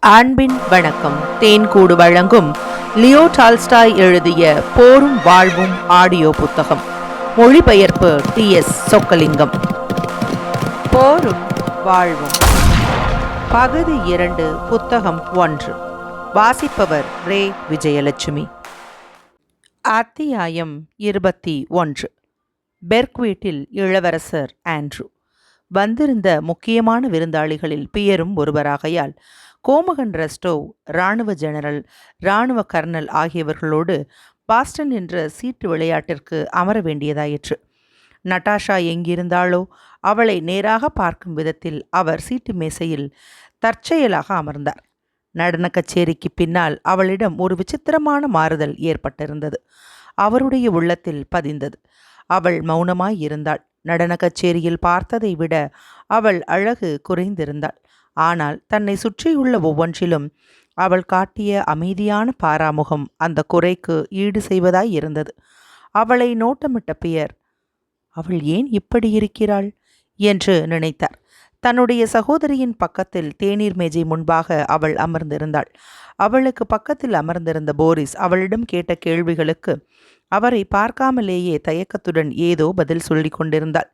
அன்பின் வணக்கம். தேன்கூடு வழங்கும் லியோ டால்ஸ்டாய் எழுதிய போரும் வாழ்வும் ஆடியோ புத்தகம். மொழிபெயர்ப்பு TS சொக்கலிங்கம். போரும் வாழ்வும் பகுதி 2, புத்தகம் 1. வாசிப்பவர் ரே விஜயலட்சுமி. அத்தியாயம் 21. பெர்க் வீட்டில் இளவரசர் ஆண்ட்ரூ. வந்திருந்த முக்கியமான விருந்தாளிகளில் பியரும் ஒருவராகையால் கோமகன் ரஸ்டோவ், இராணுவ ஜெனரல், இராணுவ கர்னல் ஆகியவர்களோடு பாஸ்டன் என்ற சீட்டு விளையாட்டிற்கு அமர வேண்டியதாயிற்று. நட்டாஷா எங்கிருந்தாளோ அவளை நேராக பார்க்கும் விதத்தில் அவர் சீட்டு மேசையில் தற்செயலாக அமர்ந்தார். நடன கச்சேரிக்கு பின்னால் அவளிடம் ஒரு விசித்திரமான மாறுதல் ஏற்பட்டிருந்தது. அவருடைய உள்ளத்தில் பதிந்தது. அவள் மௌனமாய் இருந்தாள். நடன கச்சேரியில் பார்த்ததை விட அவள் அழகு குறைந்திருந்தாள். ஆனால் தன்னை சுற்றியுள்ள ஒவ்வொன்றிலும் அவள் காட்டிய அமைதியான பாராமுகம் அந்த குறைக்கு ஈடு செய்வதாய் இருந்தது. அவளை நோட்டமிட்ட பியர், அவள் ஏன் இப்படி இருக்கிறாள் என்று நினைத்தார். தன்னுடைய சகோதரியின் பக்கத்தில் தேநீர் மேஜை முன்பாக அவள் அமர்ந்திருந்தாள். அவளுக்கு பக்கத்தில் அமர்ந்திருந்த போரிஸ் அவளிடம் கேட்ட கேள்விகளுக்கு அவரை பார்க்காமலேயே தயக்கத்துடன் ஏதோ பதில் சொல்லி கொண்டிருந்தாள்.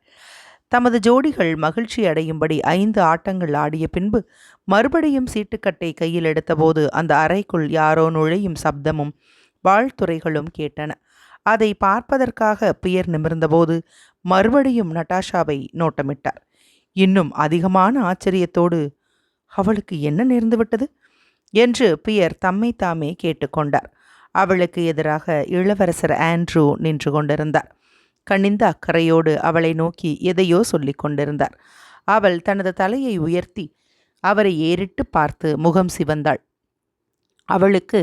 தமது ஜோடிகள் மகிழ்ச்சி அடையும்படி 5 ஆட்டங்கள் ஆடிய பின்பு மறுபடியும் சீட்டுக்கட்டை கையில் எடுத்தபோது அந்த அறைக்குள் யாரோ நுழையும் சப்தமும் வாழ்த்துரைகளும் கேட்டன. அதை பார்ப்பதற்காக பியர் நிமிர்ந்தபோது மறுபடியும் நட்டாஷாவை நோட்டமிட்டார். இன்னும் அதிகமான ஆச்சரியத்தோடு, அவளுக்கு என்ன நேர்ந்துவிட்டது என்று பியர் தம்மை தாமே கேட்டுக்கொண்டார். அவளுக்கு எதிராக இளவரசர் ஆண்ட்ரூ நின்று கொண்டிருந்தார். கனிந்த அக்கறையோடு அவளை நோக்கி எதையோ சொல்லிக் கொண்டிருந்தார். அவள் தனது தலையை உயர்த்தி அவரை ஏறிட்டு பார்த்து முகம் சிவந்தாள். அவளுக்கு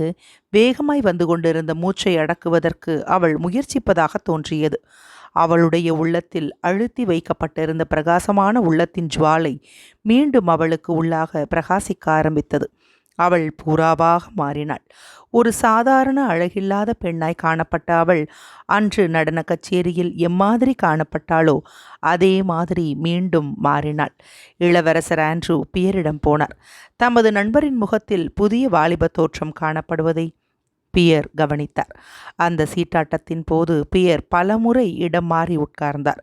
வேகமாய் வந்து கொண்டிருந்த மூச்சை அடக்குவதற்கு அவள் முயற்சிப்பதாக தோன்றியது. அவளுடைய உள்ளத்தில் அழுத்தி வைக்கப்பட்டிருந்த பிரகாசமான உள்ளத்தின் ஜுவாலை மீண்டும் அவளுக்கு உள்ளாக பிரகாசிக்க ஆரம்பித்தது. அவள் பூராவாக மாறினாள். ஒரு சாதாரண அழகில்லாத பெண்ணாய் காணப்பட்ட அவள் அன்று நடன கச்சேரியில் எம்மாதிரி காணப்பட்டாளோ அதே மாதிரி மீண்டும் மாறினாள். இளவரசர் ஆண்ட்ரூ பியரிடம் போனார். தமது நண்பரின் முகத்தில் புதிய வாலிப தோற்றம் காணப்படுவதை பியர் கவனித்தார். அந்த சீட்டாட்டத்தின் போது பியர் பலமுறை இடம் மாறி உட்கார்ந்தார்.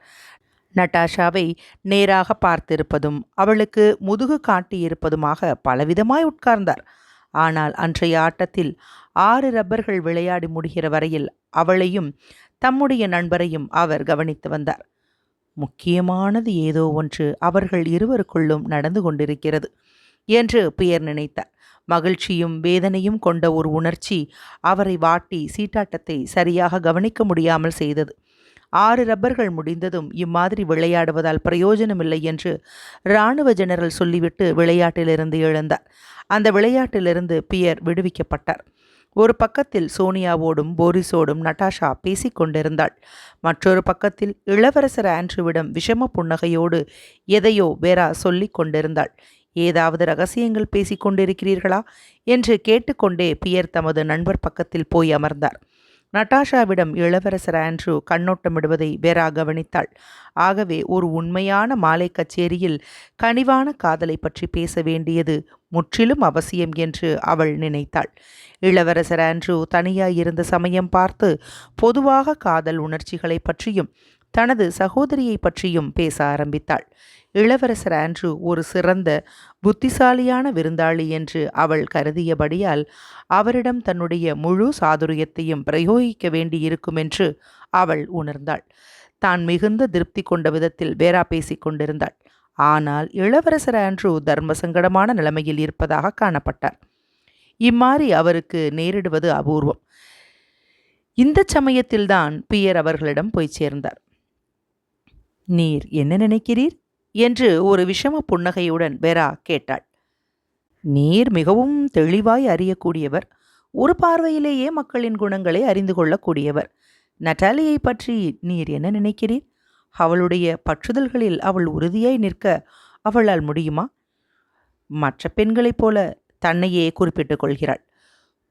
நட்டாஷாவை நேராக பார்த்திருப்பதும் அவளுக்கு முதுகு காட்டியிருப்பதுமாக பலவிதமாய் உட்கார்ந்தார். ஆனால் அன்றைய ஆட்டத்தில் 6 ரப்பர்கள் விளையாடி முடிகிற வரையில் அவளையும் தம்முடைய நண்பரையும் அவர் கவனித்து வந்தார். முக்கியமானது ஏதோ ஒன்று அவர்கள் இருவருக்குள்ளும் நடந்து கொண்டிருக்கிறது என்று பியர் நினைத்தார். மகிழ்ச்சியும் வேதனையும் கொண்ட ஒரு உணர்ச்சி அவரை வாட்டி சீட்டாட்டத்தை சரியாக கவனிக்க முடியாமல் செய்தது. 6 ரப்பர்கள் முடிந்ததும் இம்மாதிரி விளையாடுவதால் பிரயோஜனமில்லை என்று இராணுவ ஜெனரல் சொல்லிவிட்டு விளையாட்டிலிருந்து எழுந்தார். அந்த விளையாட்டிலிருந்து பியர் விடுவிக்கப்பட்டார். ஒரு பக்கத்தில் சோனியாவோடும் போரிஸோடும் நட்டாஷா பேசிக்கொண்டிருந்தாள். மற்றொரு பக்கத்தில் இளவரசர் ஆண்ட்ரூவிடம் விஷம புன்னகையோடு எதையோ வேரா சொல்லிக் கொண்டிருந்தாள். ஏதாவது ரகசியங்கள் பேசிக்கொண்டிருக்கிறீர்களா என்று கேட்டுக்கொண்டே பியர் தமது நண்பர் பக்கத்தில் போய் அமர்ந்தார். நட்டாஷாவிடம் இளவரசர் ஆண்ட்ரூ கண்ணோட்டமிடுவதை வேரா கவனித்தாள். ஆகவே ஒரு உண்மையான மாலை கச்சேரியில் கனிவான காதலை பற்றி பேச வேண்டியது முற்றிலும் அவசியம் என்று அவள் நினைத்தாள். இளவரசர் ஆண்ட்ரூ தனியாயிருந்த சமயம் பார்த்து பொதுவாக காதல் உணர்ச்சிகளை பற்றியும் தனது சகோதரியை பற்றியும் பேச ஆரம்பித்தாள். இளவரசர் ஆண்ட்ரூ ஒரு சிறந்த புத்திசாலியான விருந்தாளி என்று அவள் கருதியபடியால் அவரிடம் தன்னுடைய முழு சாதுரியத்தையும் பிரயோகிக்க வேண்டியிருக்கும் என்று அவள் உணர்ந்தாள். தான் மிகுந்த திருப்தி கொண்ட விதத்தில் வேரா பேசிக் கொண்டிருந்தாள். ஆனால் இளவரசர் ஆண்ட்ரூ தர்மசங்கடமான நிலைமையில் இருப்பதாக காணப்பட்டார். இம்மாதிரி அவருக்கு நேரிடுவது அபூர்வம். இந்த சமயத்தில்தான் பியர் அவர்களிடம் போய் சேர்ந்தார். நீர் என்ன நினைக்கிறீர் என்று ஒரு விஷம புன்னகையுடன் வேரா கேட்டாள். நீர் மிகவும் தெளிவாய் அறியக்கூடியவர். ஒரு பார்வையிலேயே மக்களின் குணங்களை அறிந்து கொள்ளக்கூடியவர். நட்டாலியை பற்றி நீர் என்ன நினைக்கிறீர்? அவளுடைய பற்றுதல்களில் அவள் உறுதியாய் நிற்க அவளால் முடியுமா? மற்ற பெண்களைப் போல தன்னையே குறிப்பிட்டுக் கொள்கிறாள்.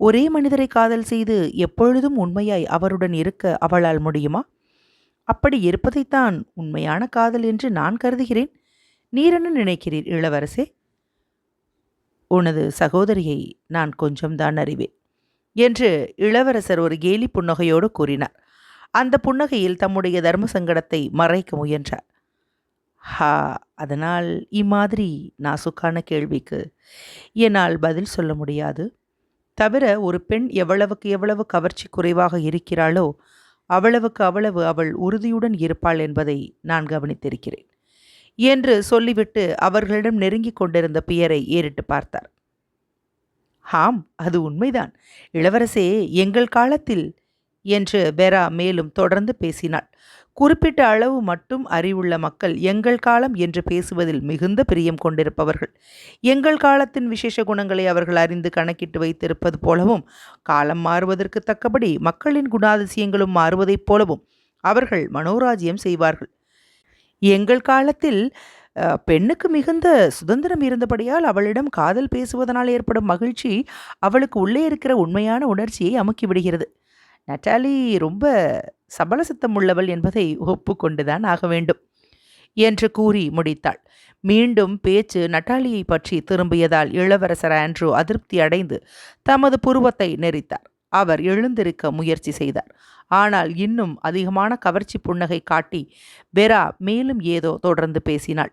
ஒரே மனிதரை காதல் செய்து எப்பொழுதும் உண்மையாய் அவருடன் இருக்க அவளால் முடியுமா? அப்படி இருப்பதைத்தான் உண்மையான காதல் என்று நான் கருதுகிறேன். நீர் என்ன நினைக்கிறீர் இளவரசே? உனது சகோதரியை நான் கொஞ்சம்தான் அறிவேன் என்று இளவரசர் ஒரு கேலி புன்னகையோடு கூறினார். அந்த புன்னகையில் தம்முடைய தர்ம சங்கடத்தை மறைக்க முயன்றார். ஹா, அதனால் இம்மாதிரி நாசுக்கான கேள்விக்கு என்னால் பதில் சொல்ல முடியாது. தவிர ஒரு பெண் எவ்வளவுக்கு எவ்வளவு கவர்ச்சி குறைவாக இருக்கிறாளோ அவ்வளவுக்கு அவ்வளவு அவள் உறுதியுடன் இருப்பாள் என்பதை நான் கவனித்திருக்கிறேன் என்று சொல்லிவிட்டு அவர்களிடம் நெருங்கிக் கொண்டிருந்த பியரை ஏறிட்டு பார்த்தார். ஆம், அது உண்மைதான் இளவரசே. எங்கள் காலத்தில் என்று பெரா மேலும் தொடர்ந்து பேசினாள். குறிப்பிட்ட அளவு மட்டும் அறிவுள்ள மக்கள் எங்கள் காலம் என்று பேசுவதில் மிகுந்த பிரியம் கொண்டிருப்பவர்கள். எங்கள் காலத்தின் விசேஷ குணங்களை அவர்கள் அறிந்து கணக்கிட்டு வைத்திருப்பது போலவும், காலம் மாறுவதற்கு தக்கபடி மக்களின் குணாதிசயங்களும் மாறுவதைப் போலவும் அவர்கள் மனோராஜ்யம் செய்வார்கள். எங்கள் காலத்தில் பெண்ணுக்கு மிகுந்த சுதந்திரம் இருந்தபடியால் அவளிடம் காதல் பேசுவதனால் ஏற்படும் மகிழ்ச்சி அவளுக்கு உள்ளே இருக்கிற உண்மையான உணர்ச்சியை அமுக்கி விடுகிறது. நட்டாலி ரொம்ப சபலசித்தம் உள்ளவள் என்பதை ஒப்புக்கொண்டுதான் ஆக வேண்டும் என்று கூறி முடித்தாள். மீண்டும் பேச்சு நட்டாலியை பற்றி திரும்பியதால் இளவரசர் ஆண்ட்ரூ அதிருப்தி அடைந்து தமது புருவத்தை நெறித்தார். அவர் எழுந்திருக்க முயற்சி செய்தார். ஆனால் இன்னும் அதிகமான கவர்ச்சி புன்னகை காட்டி பெரா மேலும் ஏதோ தொடர்ந்து பேசினாள்.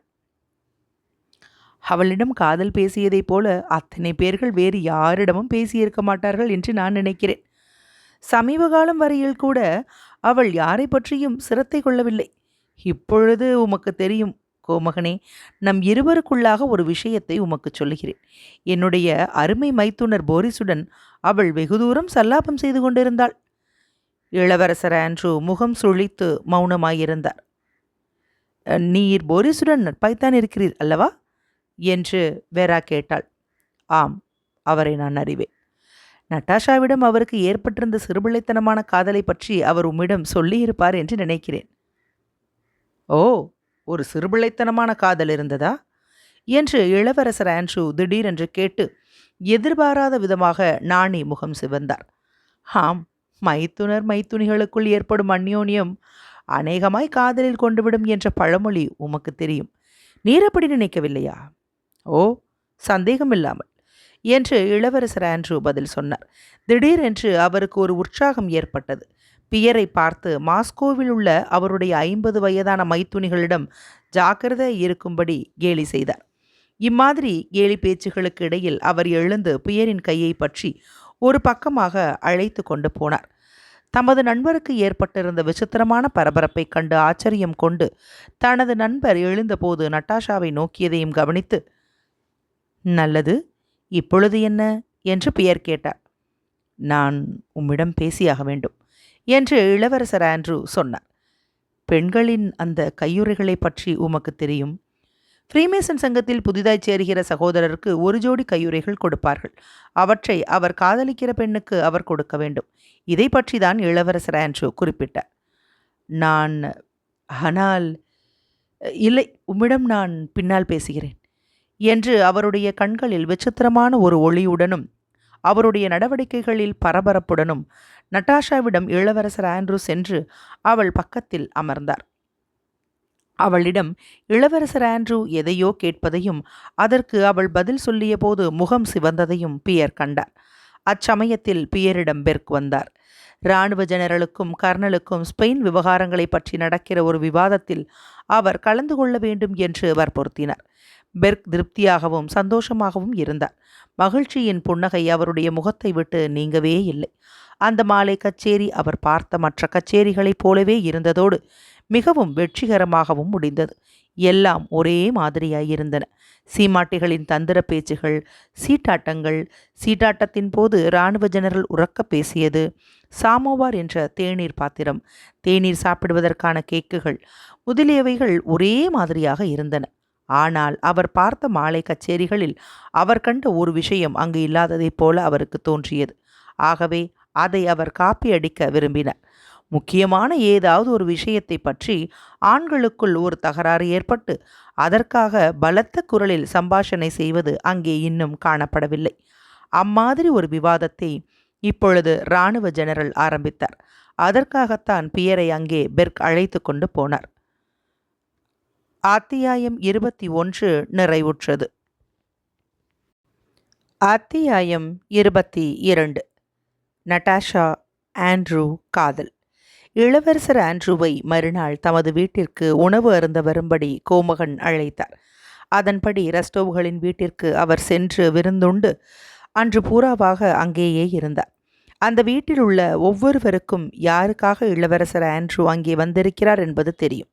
அவளிடம் காதல் பேசியதைப் போல அத்தனை பேர்கள் வேறு யாரிடமும் பேசியிருக்க மாட்டார்கள் என்று நான் நினைக்கிறேன். சமீப காலம் வரையில் கூட அவள் யாரை பற்றியும் சிரத்தை கொள்ளவில்லை. இப்பொழுது உமக்கு தெரியும் கோமகனே, நம் இருவருக்குள்ளாக ஒரு விஷயத்தை உமக்கு சொல்லுகிறேன். என்னுடைய அருமை மைத்துனர் போரிசுடன் அவள் வெகு தூரம் சல்லாபம் செய்து கொண்டிருந்தாள். இளவரசர் ஆண்ட்ரூ முகம் சுழித்து மௌனமாயிருந்தார். நீர் போரிசுடன் நட்பாய்த்தான் இருக்கிறீர் அல்லவா என்று வேரா கேட்டாள். ஆம், அவரை நான் அறிவேன். நட்டாஷாவிடம் அவருக்கு ஏற்பட்டிருந்த சிறுபிள்ளைத்தனமான காதலை பற்றி அவர் உம்மிடம் சொல்லியிருப்பார் என்று நினைக்கிறேன். ஓ, ஒரு சிறுபிள்ளைத்தனமான காதல் இருந்ததா என்று இளவரசர் ஆண்ட்ரூ திடீரென்று கேட்டு எதிர்பாராத விதமாக நாணி முகம் சிவந்தார். ஆம், மைத்துனர் மைத்துனிகளுக்குள் ஏற்படும் அந்யோன்யம் அநேகமாய் காதலில் கொண்டுவிடும் என்ற பழமொழி உமக்கு தெரியும். நீர் அப்படி நினைக்கவில்லையா? ஓ, சந்தேகமில்லாமல் என்று இளவரசர் ஆண்ட்ரூ பதில் சொன்னார். திடீரென்று அவருக்கு ஒரு உற்சாகம் ஏற்பட்டது. பியரை பார்த்து மாஸ்கோவில் உள்ள அவருடைய 50 வயதான மைத்துனிகளிடம் ஜாக்கிரதை இருக்கும்படி கேலி செய்தார். இம்மாதிரி கேலி பேச்சுகளுக்கு இடையில் அவர் எழுந்து பியரின் கையை பற்றி ஒரு பக்கமாக அழைத்து கொண்டு போனார். தமது நண்பருக்கு ஏற்பட்டிருந்த விசித்திரமான பரபரப்பை கண்டு ஆச்சரியம் கொண்டு தனது நண்பர் எழுந்தபோது நட்டாஷாவை நோக்கியதையும் கவனித்து, நல்லது, இப்பொழுது என்ன என்று பியர் கேட்டார். நான் உம்மிடம் பேசியாக வேண்டும் என்று இளவரசர் ஆண்ட்ரூ சொன்னார். பெண்களின் அந்த கையுறைகளை பற்றி உமக்கு தெரியும். ஃப்ரீமேசன் சங்கத்தில் புதிதாய் சேருகிற சகோதரருக்கு ஒரு ஜோடி கையுறைகள் கொடுப்பார்கள். அவற்றை அவர் காதலிக்கிற பெண்ணுக்கு அவர் கொடுக்க வேண்டும். இதை பற்றி தான் இளவரசர் ஆண்ட்ரூ குறிப்பிட்டார். நான் ஆனால் இல்லை, உம்மிடம் நான் பின்னால் பேசுகிறேன் என்று அவருடைய கண்களில் விசித்திரமான ஒரு ஒளியுடனும் அவருடைய நடவடிக்கைகளில் பரபரப்புடனும் நட்டாஷாவிடம் இளவரசர் ஆண்ட்ரூ சென்று அவள் பக்கத்தில் அமர்ந்தார். அவளிடம் இளவரசர் ஆண்ட்ரூ எதையோ கேட்பதையும் அதற்கு அவள் பதில் சொல்லிய போது முகம் சிவந்ததையும் பியர் கண்டார். அச்சமயத்தில் பியரிடம் பெர்க் வந்தார். இராணுவ ஜெனரலுக்கும் கர்னலுக்கும் ஸ்பெயின் விவகாரங்களை பற்றி நடக்கிற ஒரு விவாதத்தில் அவர் கலந்து கொள்ள வேண்டும் என்று வற்புறுத்தினார். பெர்க் திருப்தியாகவும் சந்தோஷமாகவும் இருந்தார். மகிழ்ச்சியின் புன்னகை அவருடைய முகத்தை விட்டு நீங்கவே இல்லை. அந்த மாலை கச்சேரி அவர் பார்த்த மற்ற கச்சேரிகளைப் போலவே இருந்ததோடு மிகவும் வெற்றிகரமாகவும் முடிந்தது. எல்லாம் ஒரே மாதிரியாயிருந்தன. சீமாட்டிகளின் தந்திர பேச்சுகள், சீட்டாட்டங்கள், சீட்டாட்டத்தின் போது இராணுவ ஜெனரல் உறக்க பேசியது, சாமோவார் என்ற தேநீர் பாத்திரம், தேநீர் சாப்பிடுவதற்கான கேக்குகள் முதலியவைகள் ஒரே மாதிரியாக இருந்தன. ஆனால் அவர் பார்த்த மாலை கச்சேரிகளில் அவர் கண்ட ஒரு விஷயம் அங்கு இல்லாததைப் போல அவருக்கு தோன்றியது. ஆகவே அதை அவர் காப்பி அடிக்க விரும்பினார். முக்கியமான ஏதாவது ஒரு விஷயத்தை பற்றி ஆண்களுக்குள் ஒரு தகராறு ஏற்பட்டு அதற்காக பலத்த குரலில் சம்பாஷணை செய்வது அங்கே இன்னும் காணப்படவில்லை. அம்மாதிரி ஒரு விவாதத்தை இப்பொழுது இராணுவ ஜெனரல் ஆரம்பித்தார். அதற்காகத்தான் பியரை அங்கே பெர்க் அழைத்து கொண்டு போனார். அத்தியாயம் 21 நிறைவுற்றது. அத்தியாயம் 22. நட்டாஷா ஆண்ட்ரூ காதல். இளவரசர் ஆண்ட்ரூவை மறுநாள் தமது வீட்டிற்கு உணவு அருந்த வரும்படி கோமகன் அழைத்தார். அதன்படி ரஸ்டோவ்களின் வீட்டிற்கு அவர் சென்று விருந்துண்டு அன்று பூராவாக அங்கேயே இருந்தார். அந்த வீட்டில் உள்ள ஒவ்வொருவருக்கும் யாருக்காக இளவரசர் ஆண்ட்ரூ அங்கே வந்திருக்கிறார் என்பது தெரியும்.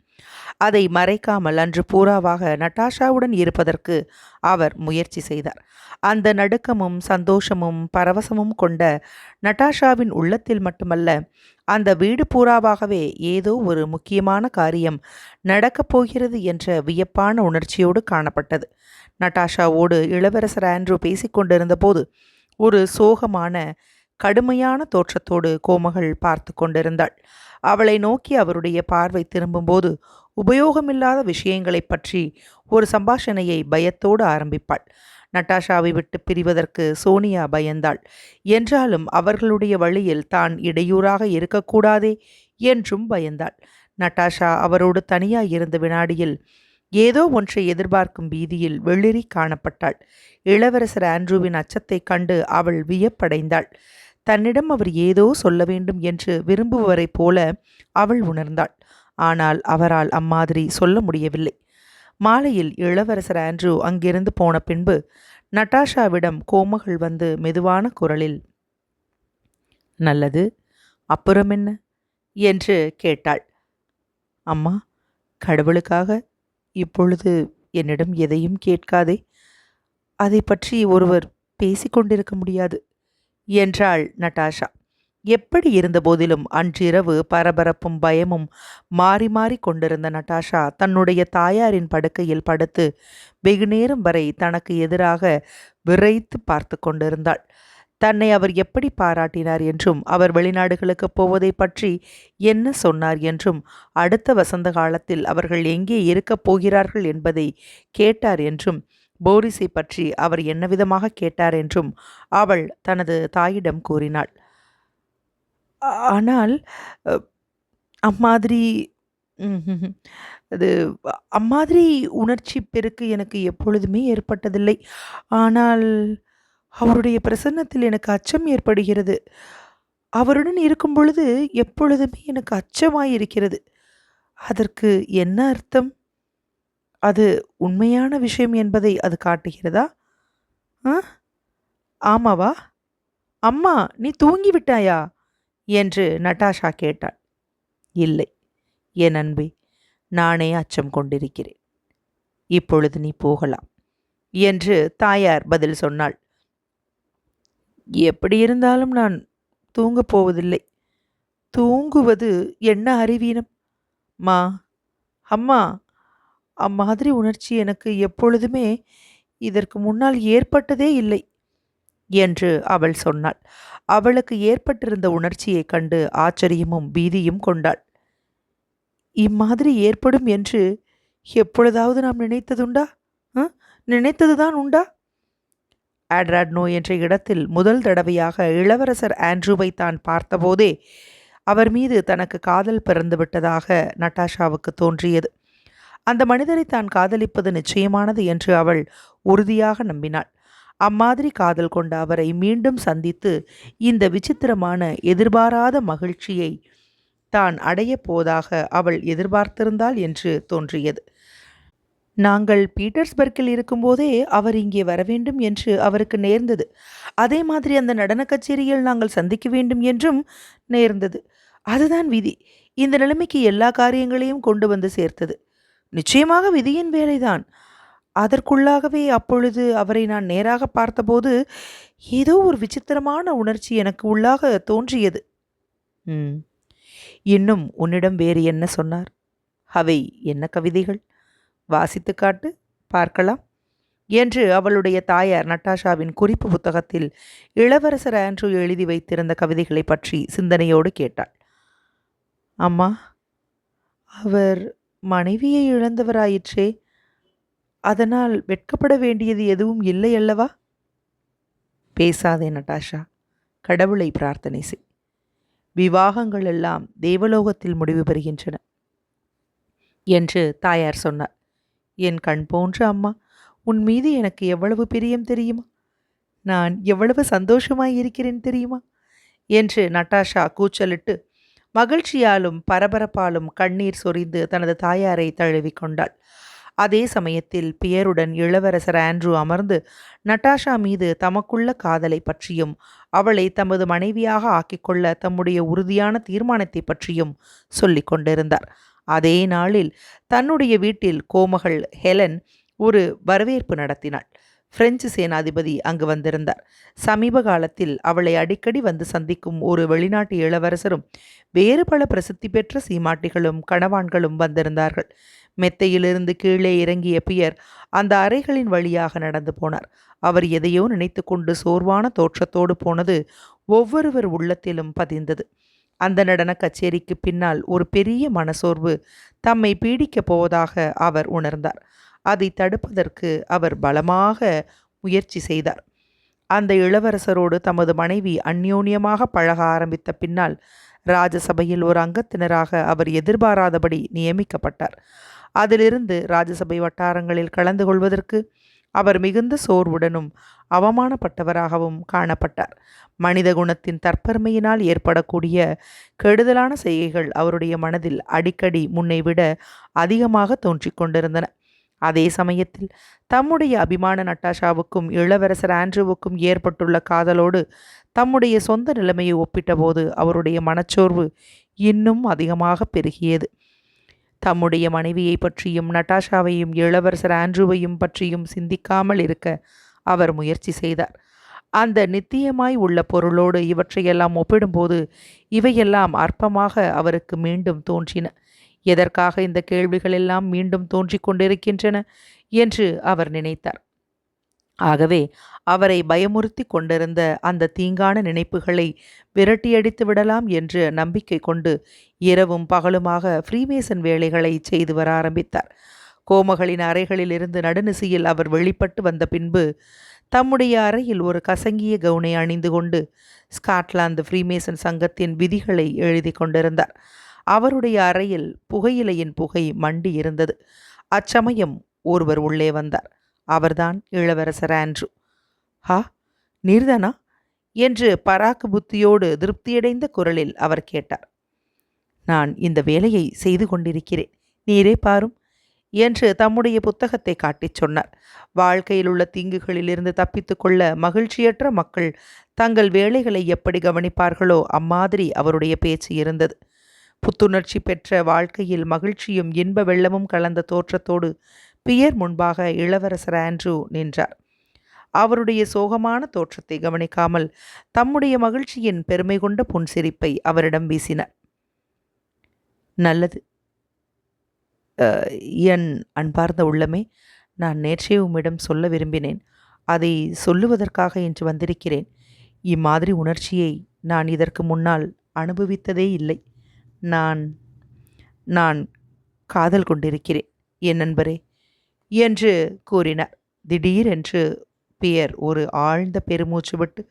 அதை மறைக்காமல் அன்று பூராவாக நட்டாஷாவுடன் இருப்பதற்கு அவர் முயற்சி செய்தார். அந்த நடுக்கமும் சந்தோஷமும் பரவசமும் கொண்ட நட்டாஷாவின் உள்ளத்தில் மட்டுமல்ல, அந்த வீடு பூராவாகவே ஏதோ ஒரு முக்கியமான காரியம் நடக்கப் போகிறது என்ற வியப்பான உணர்ச்சியோடு காணப்பட்டது. நட்டாஷாவோடு இளவரசர் ஆண்ட்ரூ பேசிக்கொண்டிருந்த போது ஒரு சோகமான கடுமையான தோற்றத்தோடு கோமகள் பார்த்து கொண்டிருந்தாள். அவளை நோக்கி அவருடைய பார்வை திரும்பும்போது உபயோகமில்லாத விஷயங்களை பற்றி ஒரு சம்பாஷணையை பயத்தோடு ஆரம்பிப்பாள். நட்டாஷாவை விட்டு பிரிவதற்கு சோனியா பயந்தாள். என்றாலும் அவர்களுடைய வழியில் தான் இடையூறாக இருக்கக்கூடாதே என்றும் பயந்தாள். நட்டாஷா அவரோடு தனியாய் இருந்த வினாடியில் ஏதோ ஒன்றை எதிர்பார்க்கும் பீதியில் வெளிரி காணப்பட்டாள். இளவரசர் ஆண்ட்ரூவின் அச்சத்தைக் கண்டு அவள் வியப்படைந்தாள். தன்னிடம் அவர் ஏதோ சொல்ல வேண்டும் என்று விரும்புவரைப் போல அவள் உணர்ந்தாள். ஆனால் அவரால் அம்மாதிரி சொல்ல முடியவில்லை. மாலையில் இளவரசர் ஆண்ட்ரூ அங்கிருந்து போன பின்பு நட்டாஷாவிடம் கோமகள் வந்து மெதுவான குரலில், நல்லது, அப்புறம் என்ன என்று கேட்டாள். அம்மா, கடவுளுக்காக இப்பொழுது என்னிடம் எதையும் கேட்காதே. அதை பற்றி ஒருவர் பேசிக்கொண்டிருக்க முடியாது என்றாள் நட்டாஷா. எப்படி இருந்தபோதிலும் அன்றிரவு பரபரப்பும் பயமும் மாறி மாறி கொண்டிருந்த நட்டாஷா தன்னுடைய தாயாரின் படுக்கையில் படுத்து வெகுநேரம் வரை தனக்கு எதிராக விரைத்து பார்த்து கொண்டிருந்தாள். தன்னை அவர் எப்படி பாராட்டினார் என்றும், அவர் வெளிநாடுகளுக்கு போவதை பற்றி என்ன சொன்னார் என்றும், அடுத்த வசந்த காலத்தில் அவர்கள் எங்கே இருக்கப் போகிறார்கள் என்பதை கேட்டார் என்றும், போரிஸை பற்றி அவர் என்ன விதமாக கேட்டார் என்றும் அவள் தனது தாயிடம் கூறினாள். ஆனால் அம்மாதிரி அது அம்மாதிரி உணர்ச்சி பெருக்கு எனக்கு எப்பொழுதுமே ஏற்பட்டதில்லை. ஆனால் அவருடைய பிரசன்னத்தில் எனக்கு அச்சம் ஏற்படுகிறது. அவருடன் இருக்கும் பொழுது எப்பொழுதுமே எனக்கு அச்சமாயிருக்கிறது. அதற்கு என்ன அர்த்தம்? அது உண்மையான விஷயம் என்பதை அது காட்டுகிறதா? ஆமாவா? அம்மா, நீ தூங்கிவிட்டாயா என்று நட்டாஷா கேட்டாள். இல்லை என் அன்பே, நானே அச்சம் கொண்டிருக்கிறேன். இப்பொழுது நீ போகலாம் என்று தாயார் பதில் சொன்னாள். எப்படி இருந்தாலும் நான் தூங்கப் போவதில்லை. தூங்குவது என்ன அறிவீனம்? மா, அம்மா, அம்மாதிரி உணர்ச்சி எனக்கு எப்பொழுதுமே இதற்கு முன்னால் ஏற்பட்டதே இல்லை என்று அவள் சொன்னாள். அவளுக்கு ஏற்பட்டிருந்த உணர்ச்சியைக் கண்டு ஆச்சரியமும் பீதியும் கொண்டாள். இம்மாதிரி ஏற்படும் என்று எப்பொழுதாவது நாம் நினைத்ததுண்டா? நினைத்ததுதான் உண்டா? ஆட்ராட்னோ என்ற இடத்தில் முதல் தடவையாக இளவரசர் ஆண்ட்ரூவை தான் பார்த்தபோதே அவர் மீது தனக்கு காதல் பிறந்துவிட்டதாக நட்டாஷாவுக்கு தோன்றியது. அந்த மனிதரை தான் காதலிப்பது நிச்சயமானது என்று அவள் உறுதியாக நம்பினாள். அம்மாதிரி காதல் கொண்ட அவரை மீண்டும் சந்தித்து இந்த விசித்திரமான எதிர்பாராத மகிழ்ச்சியை தான் அடையப் போவதாக அவள் எதிர்பார்த்திருந்தாள் என்று தோன்றியது. நாங்கள் பீட்டர்ஸ்பர்க்கில் இருக்கும்போதே அவர் இங்கே வரவேண்டும் என்று அவருக்கு நேர்ந்தது. அதே மாதிரி அந்த நடன கச்சேரியில் நாங்கள் சந்திக்க வேண்டும் என்றும் நேர்ந்தது. அதுதான் விதி இந்த நிலைமைக்கு எல்லா காரியங்களையும் கொண்டு வந்து சேர்த்தது. நிச்சயமாக விதியின் வேலைதான். அதற்குள்ளாகவே அப்பொழுது அவரை நான் நேராக பார்த்தபோது ஏதோ ஒரு விசித்திரமான உணர்ச்சி எனக்கு உள்ளாக தோன்றியது. இன்னும் உன்னிடம் வேறு என்ன சொன்னார்? அவை என்ன கவிதைகள்? வாசித்து காட்டு, பார்க்கலாம் என்று அவளுடைய தாயார் நட்டாஷாவின் குறிப்பு புத்தகத்தில் இளவரசர் ஆண்ட்ரூ எழுதி வைத்திருந்த கவிதைகளை பற்றி சிந்தனையோடு கேட்டாள். அம்மா, அவர் மனைவியை இழந்தவராயிற்றே, அதனால் வெட்கப்பட வேண்டியது எதுவும் இல்லை அல்லவா? பேசாதே நட்டாஷா, கடவுளை பிரார்த்தனை செய். விவாகங்கள் எல்லாம் தேவலோகத்தில் முடிவு பெறுகின்றன என்று தாயார் சொன்னார். என் கண் போன்ற அம்மா, உன் மீது எனக்கு எவ்வளவு பிரியம் தெரியுமா? நான் எவ்வளவு சந்தோஷமாயிருக்கிறேன் தெரியுமா என்று நட்டாஷா கூச்சலிட்டு மகிழ்ச்சியாலும் பரபரப்பாலும் கண்ணீர் சொரிந்து தனது தாயாரை தழுவிக்கொண்டாள். அதே சமயத்தில் பியருடன் இளவரசர் ஆண்ட்ரூ அமர்ந்து நட்டாஷா மீது தமக்குள்ள காதலை பற்றியும் அவளை தமது மனைவியாக ஆக்கிக்கொள்ள தம்முடைய உறுதியான தீர்மானத்தை பற்றியும் சொல்லிக் கொண்டிருந்தார். அதே நாளில் தன்னுடைய வீட்டில் கோமகள் ஹெலன் ஒரு வரவேற்பு நடத்தினாள். பிரெஞ்சு சேனாதிபதி அங்கு வந்திருந்தார். சமீப காலத்தில் அவளை அடிக்கடி வந்து சந்திக்கும் ஒரு வெளிநாட்டு இளவரசரும் வேறு பல பிரசித்தி பெற்ற சீமாட்டிகளும் கணவான்களும் வந்திருந்தார்கள். மெத்தையிலிருந்து கீழே இறங்கிய பியர் அந்த அறைகளின் வழியாக நடந்து போனார். அவர் எதையோ நினைத்து கொண்டு சோர்வான தோற்றத்தோடு போனது ஒவ்வொருவர் உள்ளத்திலும் பதிந்தது. அந்த நடன கச்சேரிக்கு பின்னால் ஒரு பெரிய மனசோர்வு தம்மை பீடிக்கப் போவதாக அவர் உணர்ந்தார். அதை தடுப்பதற்கு அவர் பலமாக முயற்சி செய்தார். அந்த இளவரசரோடு தமது மனைவி அந்யோன்யமாக பழக ஆரம்பித்த பின்னால் ராஜசபையில் ஒரு அங்கத்தினராக அவர் எதிர்பாராதபடி நியமிக்கப்பட்டார். அதிலிருந்து ராஜசபை வட்டாரங்களில் கலந்து கொள்வதற்கு அவர் மிகுந்த சோர்வுடனும் அவமானப்பட்டவராகவும் காணப்பட்டார். மனித குணத்தின் தற்பெருமையினால் ஏற்படக்கூடிய கெடுதலான செய்கைகள் அவருடைய மனதில் அடிக்கடி முன்னை விட அதிகமாக தோன்றிக் கொண்டிருந்தன. அதே சமயத்தில் தம்முடைய அபிமான நட்டாஷாவுக்கும் இளவரசர் ஆண்ட்ரூவுக்கும் ஏற்பட்டுள்ள காதலோடு தம்முடைய சொந்த நிலைமையை ஒப்பிட்டபோது அவருடைய மனச்சோர்வு இன்னும் அதிகமாக பெருகியது. தம்முடைய மனைவியை பற்றியும் நட்டாஷாவையும் இளவரசர் ஆண்ட்ரூவையும் பற்றியும் சிந்திக்காமல் இருக்க அவர் முயற்சி செய்தார். அந்த நித்தியமாய் உள்ள பொருளோடு இவற்றையெல்லாம் ஒப்பிடும்போது இவையெல்லாம் அற்பமாக அவருக்கு மீண்டும் தோன்றின. எதற்காக இந்த கேள்விகள் எல்லாம் மீண்டும் தோன்றிக் கொண்டிருக்கின்றன என்று அவர் நினைத்தார். ஆகவே அவரை பயமுறுத்தி கொண்டிருந்த அந்த தீங்கான நினைப்புகளை விரட்டியடித்து விடலாம் என்று நம்பிக்கை கொண்டு இரவும் பகலுமாக ஃப்ரீமேசன் வேலைகளை செய்து வர ஆரம்பித்தார். கோமகளின் அறைகளில் இருந்து நடுநிசையில் அவர் வெளிப்பட்டு வந்த பின்பு தம்முடைய அறையில் ஒரு கசங்கிய கவுனை அணிந்து கொண்டு ஸ்காட்லாந்து ஃப்ரீமேசன் சங்கத்தின் விதிகளை எழுதி கொண்டிருந்தார். அவருடைய அறையில் புகையிலையின் புகை மண்டி இருந்தது. அச்சமயம் ஒருவர் உள்ளே வந்தார். அவர்தான் இளவரசர் ஆண்ட்ரூ. "ஹா, நீர்தானா?" என்று பராக்கு புத்தியோடு திருப்தியடைந்த குரலில் அவர் கேட்டார். "நான் இந்த வேலையை செய்து கொண்டிருக்கிறேன், நீரே பாரும்" என்று தம்முடைய புத்தகத்தை காட்டிச் சொன்னார். வாழ்க்கையில் உள்ள தீங்குகளிலிருந்து தப்பித்து கொள்ள மகிழ்ச்சியற்ற மக்கள் தங்கள் வேலைகளை எப்படி கவனிப்பார்களோ அம்மாதிரி அவருடைய பேச்சு இருந்தது. புத்துணர்ச்சி பெற்ற வாழ்க்கையில் மகிழ்ச்சியும் இன்ப வெள்ளமும் கலந்த தோற்றத்தோடு பியர் முன்பாக இளவரசர் ஆண்ட்ரூ நின்றார். அவருடைய சோகமான தோற்றத்தை கவனிக்காமல் தம்முடைய மகிழ்ச்சியின் பெருமை கொண்ட புன்சிரிப்பை அவரிடம் வீசினார். "நல்லது என் அன்பார்ந்த உள்ளமே, நான் நேற்றே உம்மிடம் சொல்ல விரும்பினேன். அதை சொல்லுவதற்காக இன்று வந்திருக்கிறேன். இம்மாதிரி உணர்ச்சியை நான் இதற்கு முன்னால் அனுபவித்ததே இல்லை. நான் நான் காதல் கொண்டிருக்கிறேன் என் நண்பரே" என்று கூறினார். திடீரென்று பியர் ஒரு ஆழ்ந்த பெருமூச்சு விட்டு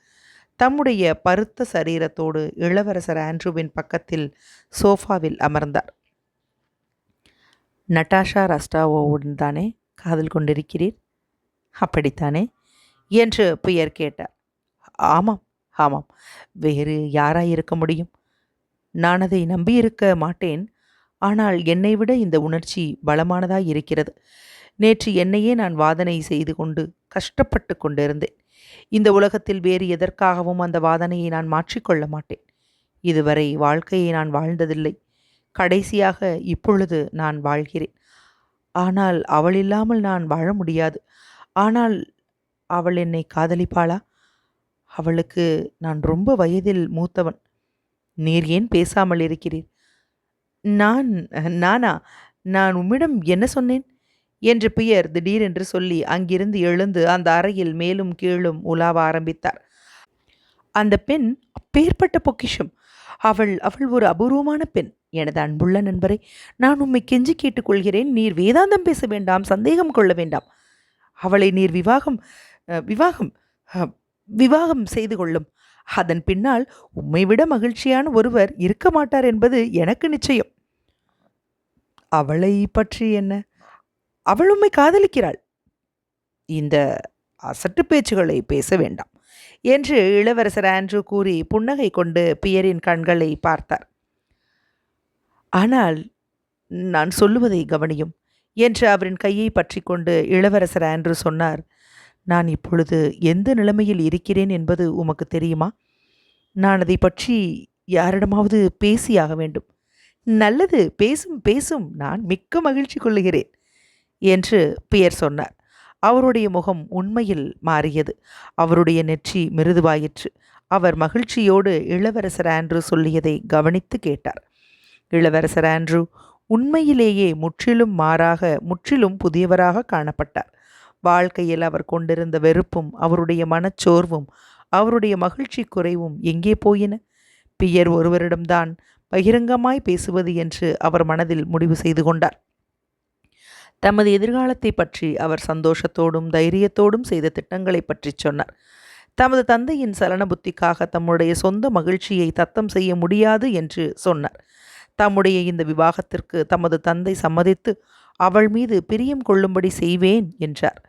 தம்முடைய பருத்த சரீரத்தோடு இளவரசர் ஆண்ட்ரூவின் பக்கத்தில் சோஃபாவில் அமர்ந்தார். "நட்டாஷா ரஸ்டாவோவுடன் தானே காதல் கொண்டிருக்கிறீர்?" "அப்படித்தானே?" என்று பியர் கேட்டார். "ஆமாம் ஆமாம், வேறு யாராயிருக்க முடியும்? நான் அதை நம்பியிருக்க மாட்டேன். ஆனால் என்னை விட இந்த உணர்ச்சி பலமானதாய் இருக்கிறது. நேற்று என்னையே நான் வாதனை செய்து கொண்டு கஷ்டப்பட்டு கொண்டிருந்தேன். இந்த உலகத்தில் வேறு எதற்காகவும் அந்த வாதனையை நான் மாற்றிக்கொள்ள மாட்டேன். இதுவரை வாழ்க்கையை நான் வாழ்ந்ததில்லை. கடைசியாக இப்பொழுது நான் வாழ்கிறேன். ஆனால் அவள் இல்லாமல் நான் வாழ முடியாது. ஆனால் அவள் என்னை காதலிப்பாளா? அவளுக்கு நான் ரொம்ப வயதில் மூத்தவன். நீர் ஏன் பேசாமல் இருக்கிறீர்?" நானா? நான் உம்மிடம் என்ன சொன்னேன்?" என்று பியர் திடீரென்று சொல்லி அங்கிருந்து எழுந்து அந்த அறையில் மேலும் கீழும் உலாவ ஆரம்பித்தார். "அந்த பெண் அப்பேற்பட்ட பொக்கிஷம். அவள் ஒரு அபூர்வமான பெண். எனது அன்புள்ள நண்பரை, நான் உம்மை கெஞ்சி கேட்டுக்கொள்கிறேன். நீர் வேதாந்தம் பேச வேண்டாம், சந்தேகம் கொள்ள வேண்டாம். அவளை நீர் விவாகம் விவாகம் விவாகம் செய்து கொள்ளும். அதன் பின்னால் உம்மை விட மகிழ்ச்சியான ஒருவர் இருக்க மாட்டார் என்பது எனக்கு நிச்சயம்." "அவளை பற்றி என்ன? அவள் உம்மை காதலிக்கிறாள்." "இந்த அசட்டு பேச்சுகளை பேச வேண்டாம். என்று இளவரசர் ஆண்ட்ரூ கூறி புன்னகை கொண்டு பியரின் கண்களை பார்த்தார். ஆனால் நான் சொல்லுவதை கவனியும் என்று அவரின் கையை பற்றி கொண்டு இளவரசர் ஆண்ட்ரூ சொன்னார். நான் இப்பொழுது எந்த நிலைமையில் இருக்கிறேன் என்பது உமக்கு தெரியுமா? நான் அதை பற்றி யாரிடமாவது பேசியாக வேண்டும். நல்லது, பேசும் பேசும், நான் மிக்க மகிழ்ச்சி கொள்ளுகிறேன் என்று பியர் சொன்னார். அவருடைய முகம் உண்மையில் மாறியது. அவருடைய நெற்றி மிருதுவாயிற்று. அவர் மகிழ்ச்சியோடு இளவரசர் ஆண்ட்ரூ சொல்லியதை கவனித்து கேட்டார். இளவரசர் ஆண்ட்ரூ உண்மையிலேயே முற்றிலும் மாறாக, முற்றிலும் புதியவராக காணப்பட்டார். வாழ்க்கையில் அவர் கொண்டிருந்த வெறுப்பும் அவருடைய மனச்சோர்வும் அவருடைய மகிழ்ச்சி குறைவும் எங்கே போயின? பியர் ஒருவரிடம்தான் பகிரங்கமாய் பேசுவது என்று அவர் மனதில் முடிவு செய்து கொண்டார். தமது எதிர்காலத்தை பற்றி அவர் சந்தோஷத்தோடும் தைரியத்தோடும் செய்த திட்டங்களை பற்றி சொன்னார். தமது தந்தையின் சலன புத்திக்காக தம்முடைய சொந்த மகிழ்ச்சியை தத்தம் செய்ய முடியாது என்று சொன்னார். தம்முடைய இந்த விவாகத்திற்கு தமது தந்தை சம்மதித்து அவள் மீது பிரியம் கொள்ளும்படி செய்வேன் என்றார்.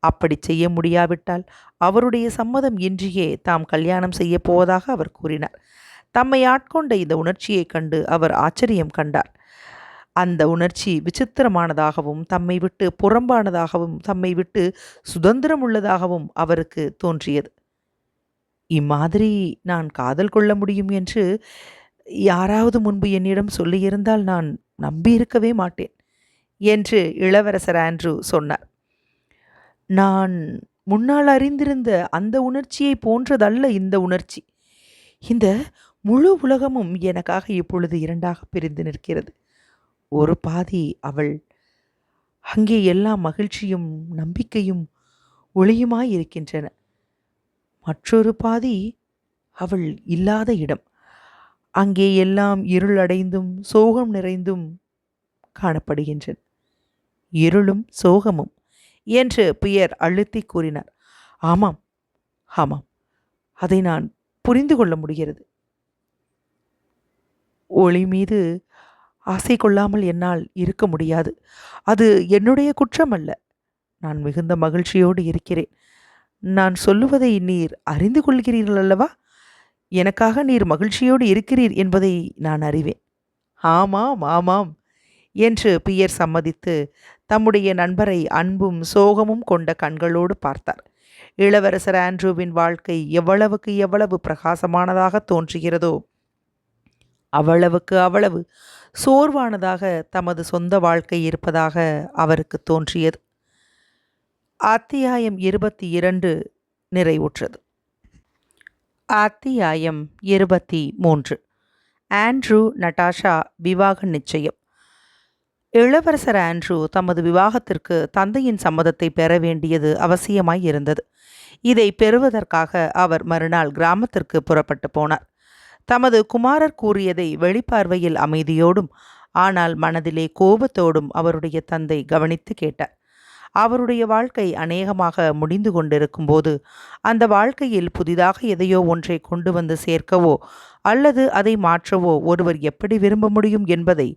அப்படி செய்ய முடியாவிட்டால் அவருடைய சம்மதம் இன்றியே தாம் கல்யாணம் செய்ய போவதாக அவர் கூறினார். தம்மை ஆட்கொண்ட இந்த உணர்ச்சியை கண்டு அவர் ஆச்சரியம் கண்டார். அந்த உணர்ச்சி விசித்திரமானதாகவும் தம்மை விட்டு புறம்பானதாகவும் தம்மை விட்டு சுதந்திரம் உள்ளதாகவும் அவருக்கு தோன்றியது. இம்மாதிரி நான் காதல் கொள்ள முடியும் என்று யாராவது முன்பு என்னிடம் சொல்லியிருந்தால் நான் நம்பியிருக்கவே மாட்டேன் என்று இளவரசர் ஆண்ட்ரூ சொன்னார். நான் முன்னால் அறிந்திருந்த அந்த உணர்ச்சியை போன்றதல்ல இந்த உணர்ச்சி. இந்த முழு உலகமும் எனக்காக இப்பொழுது இரண்டாக பிரிந்து நிற்கிறது. ஒரு பாதி அவள், அங்கே எல்லாம் மகிழ்ச்சியும் நம்பிக்கையும் ஒளியுமாய் இருக்கின்றன. மற்றொரு பாதி அவள் இல்லாத இடம். அங்கே எல்லாம் இருள் அடைந்தும் சோகம் நிறைந்தும் காணப்படுகின்றன. இருளும் சோகமும் என்று பியர் அழுத்தி கூறினார். ஆமாம், ஆமாம், அதை நான் புரிந்து கொள்ள முடிகிறது. ஒளி மீது ஆசை கொள்ளாமல் என்னால் இருக்க முடியாது. அது என்னுடைய குற்றம் அல்ல. நான் மிகுந்த மகிழ்ச்சியோடு இருக்கிறேன். நான் சொல்லுவதை நீர் அறிந்து கொள்கிறீர்கள் அல்லவா? எனக்காக நீர் மகிழ்ச்சியோடு இருக்கிறீர் என்பதை நான் அறிவேன். ஆமாம், ஆமாம் என்று பியர் சம்மதித்து தம்முடைய நண்பரை அன்பும் சோகமும் கொண்ட கண்களோடு பார்த்தார். இளவரசர் ஆண்ட்ரூவின் வாழ்க்கை எவ்வளவுக்கு எவ்வளவு பிரகாசமானதாக தோன்றுகிறதோ அவ்வளவுக்கு அவ்வளவு சோர்வானதாக தமது சொந்த வாழ்க்கை இருப்பதாக அவருக்கு தோன்றியது. அத்தியாயம் 22 நிறைவுற்றது. அத்தியாயம் 23. ஆண்ட்ரூ நட்டாஷா விவாக நிச்சயம். இளவரசர் ஆண்ட்ரூ தமது விவாகத்திற்கு தந்தையின் சம்மதத்தை பெற வேண்டியது அவசியமாய் இருந்தது. இதை பெறுவதற்காக அவர் மறுநாள் கிராமத்திற்கு புறப்பட்டு போனார். தமது குமாரர் கூறியதை வெளிப்பார்வையில் அமைதியோடும் ஆனால் மனதிலே கோபத்தோடும் அவருடைய தந்தை கவனித்து கேட்டார். அவருடைய வாழ்க்கை அநேகமாக முடிந்து கொண்டிருக்கும் போது அந்த வாழ்க்கையில் புதிதாக எதையோ ஒன்றை கொண்டு வந்து சேர்க்கவோ அல்லது அதை மாற்றவோ ஒருவர் எப்படி விரும்ப முடியும் என்பதை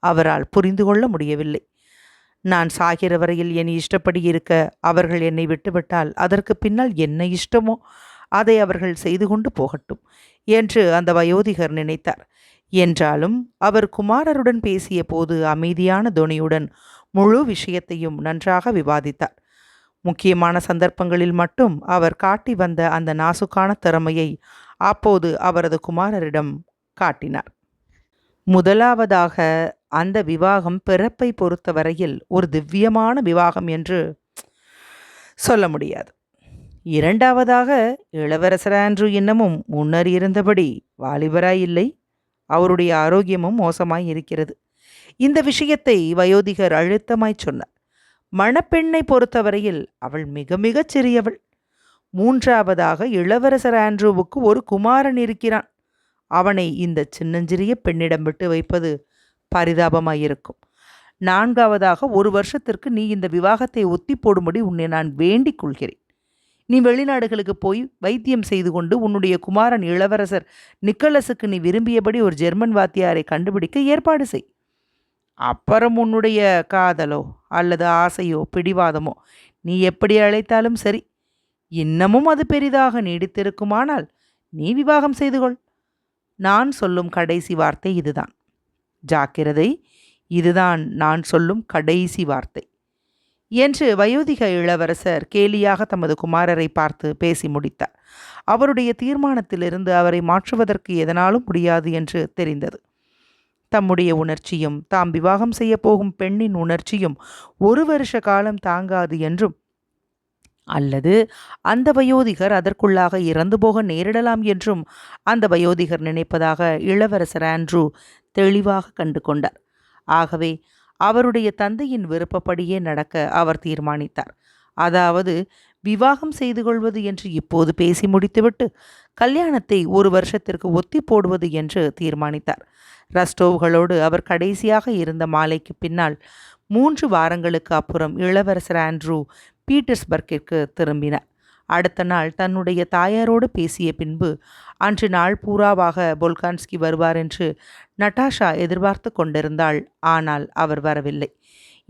அவரால் புரிந்து கொள்ள முடியவில்லை. நான் சாகிற வரையில் என் இஷ்டப்படி இருக்க அவர்கள் என்னை விட்டுவிட்டால் அதற்கு பின்னால் என்ன இஷ்டமோ அதை அவர்கள் செய்து கொண்டு போகட்டும் என்று அந்த வயோதிகர் நினைத்தார். என்றாலும் அவர் குமாரருடன் பேசிய போது அமைதியான தொனியுடன் முழு விஷயத்தையும் நன்றாக விவாதித்தார். முக்கியமான சந்தர்ப்பங்களில் மட்டும் அவர் காட்டி வந்த அந்த நாசுக்கான திறமையை அப்போது அவரது குமாரரிடம் காட்டினார். முதலாவதாக, அந்த விவாகம் பிறப்பை பொறுத்தவரையில் ஒரு திவ்யமான விவாகம் என்று சொல்ல முடியாது. இரண்டாவதாக, இளவரசர் ஆண்ட்ரூ இன்னமும் முன்னர் இருந்தபடி வாலிபராய் இல்லை. அவருடைய ஆரோக்கியமும் மோசமாய் இருக்கிறது. இந்த விஷயத்தை வயோதிகர் அழுத்தமாய் சொன்னார். மணப்பெண்ணை பொறுத்தவரையில் அவள் மிக மிகச் சிறியவள். மூன்றாவதாக, இளவரசர் ஆண்ட்ரூவுக்கு ஒரு குமாரன் இருக்கிறான். அவனை இந்த சின்னஞ்சிறிய பெண்ணிடம் விட்டு வைப்பது பரிதாபமாயிருக்கும். நான்காவதாக, ஒரு வருஷத்திற்கு நீ இந்த விவாகத்தை ஒத்தி போடும்படி உன்னை நான் வேண்டிக் கொள்கிறேன். நீ வெளிநாடுகளுக்கு போய் வைத்தியம் செய்து கொண்டு உன்னுடைய குமாரன் இளவரசர் நிக்கலஸுக்கு நீ விரும்பியபடி ஒரு ஜெர்மன் வாத்தியாரை கண்டுபிடிக்க ஏற்பாடு செய். அப்புறம் உன்னுடைய காதலோ அல்லது ஆசையோ பிடிவாதமோ நீ எப்படி அழைத்தாலும் சரி, இன்னமும் அது பெரிதாக நீடித்திருக்குமானால் நீ விவாகம் செய்து கொள். நான் சொல்லும் கடைசி வார்த்தை இதுதான். ஜாக்கிரதை, இதுதான் நான் சொல்லும் கடைசி வார்த்தை என்று வயோதிக இளவரசர் கேலியாக தமது குமாரரை பார்த்து பேசி முடித்தார். அவருடைய தீர்மானத்திலிருந்து அவரை மாற்றுவதற்கு எதனாலும் முடியாது என்று தெரிந்தது. தம்முடைய உணர்ச்சியும் தாம் விவாகம் செய்ய போகும் பெண்ணின் உணர்ச்சியும் 1 வருஷ காலம் தாங்காது என்றும், அல்லது அந்த வயோதிகர் அதற்குள்ளாக இறந்து போக நேரிடலாம் என்றும் அந்த வயோதிகர் நினைப்பதாக இளவரசர் ஆண்ட்ரூ தெளிவாக கண்டு கொண்டார். ஆகவே அவருடைய தந்தையின் விருப்பப்படியே நடக்க அவர் தீர்மானித்தார். அதாவது விவாகம் செய்து கொள்வது என்று இப்போது பேசி முடித்துவிட்டு கல்யாணத்தை 1 வருஷத்திற்கு ஒத்தி போடுவது என்று தீர்மானித்தார். ரஸ்டோவ்களோடு அவர் கடைசியாக இருந்த மாலைக்கு பின்னால் 3 வாரங்களுக்கு அப்புறம் இளவரசர் ஆண்ட்ரூ பீட்டர்ஸ்பர்க்கிற்கு திரும்பினார். அடுத்த நாள் தன்னுடைய தாயாரோடு பேசிய பின்பு அன்று நாள் பூராவாக போல்கான்ஸ்கி வருவார் என்று நட்டாஷா எதிர்பார்த்து கொண்டிருந்தாள். ஆனால் அவர் வரவில்லை.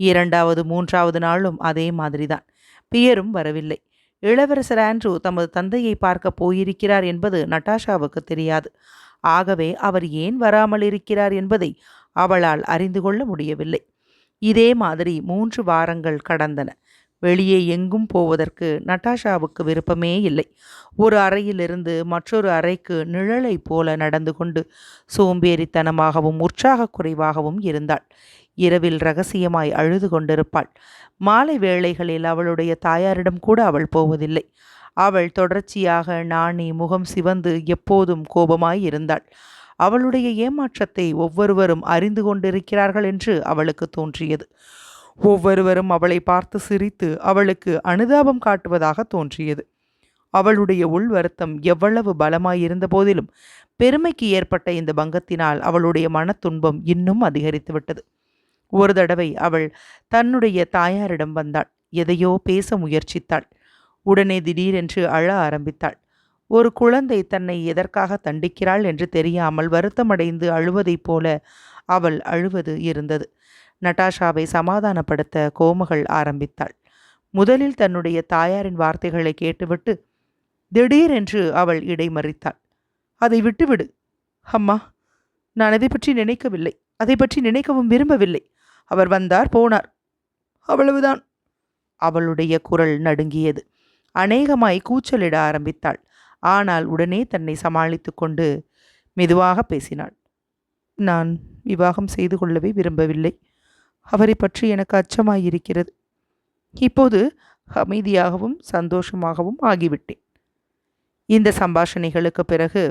2வது 3வது நாளும் அதே மாதிரிதான். பியரும் வரவில்லை. இளவரசர் ஆண்ட்ரூ தமது தந்தையை பார்க்க போயிருக்கிறார் என்பது நட்டாஷாவுக்கு தெரியாது. ஆகவே அவர் ஏன் வராமல் இருக்கிறார் என்பதை அவளால் அறிந்து கொள்ள முடியவில்லை. இதே மாதிரி 3 வாரங்கள் கடந்தன. வெளியே எங்கும் போவதற்கு நட்டாஷாவுக்கு விருப்பமே இல்லை. ஒரு அறையிலிருந்து மற்றொரு அறைக்கு நிழலை போல நடந்து கொண்டு சோம்பேறித்தனமாகவும் உற்சாக குறைவாகவும் இருந்தாள். இரவில் ரகசியமாய் அழுது கொண்டிருப்பாள். மாலை வேளைகளில் அவளுடைய தாயாரிடம் கூட அவள் போவதில்லை. அவள் தொடர்ச்சியாக நாணி முகம் சிவந்து எப்போதும் கோபமாய் இருந்தாள். அவளுடைய ஏமாற்றத்தை ஒவ்வொருவரும் அறிந்து கொண்டிருக்கிறார்கள் என்று அவளுக்கு தோன்றியது. ஒவ்வொருவரும் அவளை பார்த்து சிரித்து அவளுக்கு அனுதாபம் காட்டுவதாக தோன்றியது. அவளுடைய உள் வருத்தம் எவ்வளவு பலமாயிருந்த போதிலும் பெருமைக்கு ஏற்பட்ட இந்த பங்கத்தினால் அவளுடைய மனத்துன்பம் இன்னும் அதிகரித்துவிட்டது. ஒரு தடவை அவள் தன்னுடைய தாயாரிடம் வந்தாள். எதையோ பேச முயற்சித்தாள். உடனே திடீரென்று அழ ஆரம்பித்தாள். ஒரு குழந்தை தன்னை எதற்காக தண்டிக்கிறாள் என்று தெரியாமல் வருத்தமடைந்து அழுவதைப் போல அவள் அழுவது இருந்தது. நட்டாஷாவை சமாதானப்படுத்த கோமகள் ஆரம்பித்தாள். முதலில் தன்னுடைய தாயாரின் வார்த்தைகளை கேட்டுவிட்டு திடீரென்று அவள் இடைமறித்தாள். அதை விட்டுவிடு அம்மா, நான் அதை பற்றி நினைக்கவில்லை, அதை பற்றி நினைக்கவும் விரும்பவில்லை. அவர் வந்தார், போனார், அவ்வளவுதான். அவளுடைய குரல் நடுங்கியது. அநேகமாய் கூச்சலிட ஆரம்பித்தாள். ஆனால் உடனே தன்னை சமாளித்து கொண்டு மெதுவாக பேசினாள். நான் விவாகம் செய்து கொள்ளவே விரும்பவில்லை. அவரை பற்றி எனக்கு அச்சமாயிருக்கிறது. இப்போது அமைதியாகவும் சந்தோஷமாகவும் ஆகிவிட்டேன். இந்த சம்பாஷணைகளுக்கு பிறகு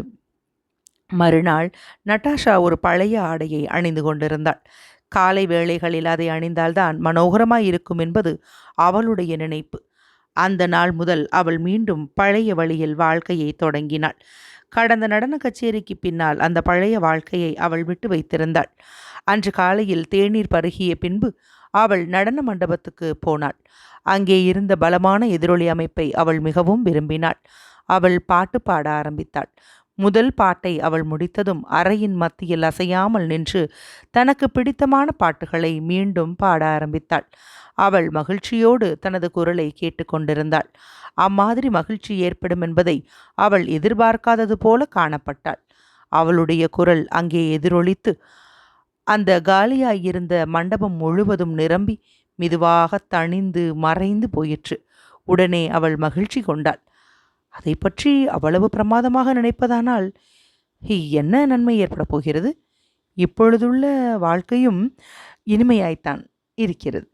மறுநாள் நட்டாஷா ஒரு பழைய ஆடையை அணிந்து கொண்டிருந்தாள். காலை வேளைகளில் அதை அணிந்தால்தான் மனோகரமாயிருக்கும் என்பது அவளுடைய நினைப்பு. அந்த நாள் முதல் அவள் மீண்டும் பழைய வழியில் வாழ்க்கையை தொடங்கினாள். கடந்த நடன கச்சேரிக்கு பின்னால் அந்த பழைய வாழ்க்கையை அவள் விட்டு வைத்திருந்தாள். அன்று காலையில் தேநீர் பருகிய பின்பு அவள் நடன மண்டபத்துக்கு போனாள். அங்கே இருந்த பலமான எதிரொலி அமைப்பை அவள் மிகவும் விரும்பினாள். அவள் பாட்டு பாட ஆரம்பித்தாள். முதல் பாட்டை அவள் முடித்ததும் அறையின் மத்தியில் அசையாமல் நின்று தனக்கு பிடித்தமான பாட்டுகளை மீண்டும் பாட ஆரம்பித்தாள். அவள் மகிழ்ச்சியோடு தனது குரலை கேட்டுக்கொண்டிருந்தாள். அம்மாதிரி மகிழ்ச்சி ஏற்படும் என்பதை அவள் எதிர்பார்க்காதது போல காணப்பட்டாள். அவளுடைய குரல் அங்கே எதிரொலித்து அந்த காலியாயிருந்த மண்டபம் முழுவதும் நிரம்பி மெதுவாக தணிந்து மறைந்து போயிற்று. உடனே அவள் மகிழ்ச்சி கொண்டாள். அதை பற்றி அவ்வளவு பிரமாதமாக நினைப்பதானால் என்ன நன்மை ஏற்பட போகிறது? இப்பொழுதுள்ள வாழ்க்கையும் இனிமையாய்த்தான் இருக்கிறது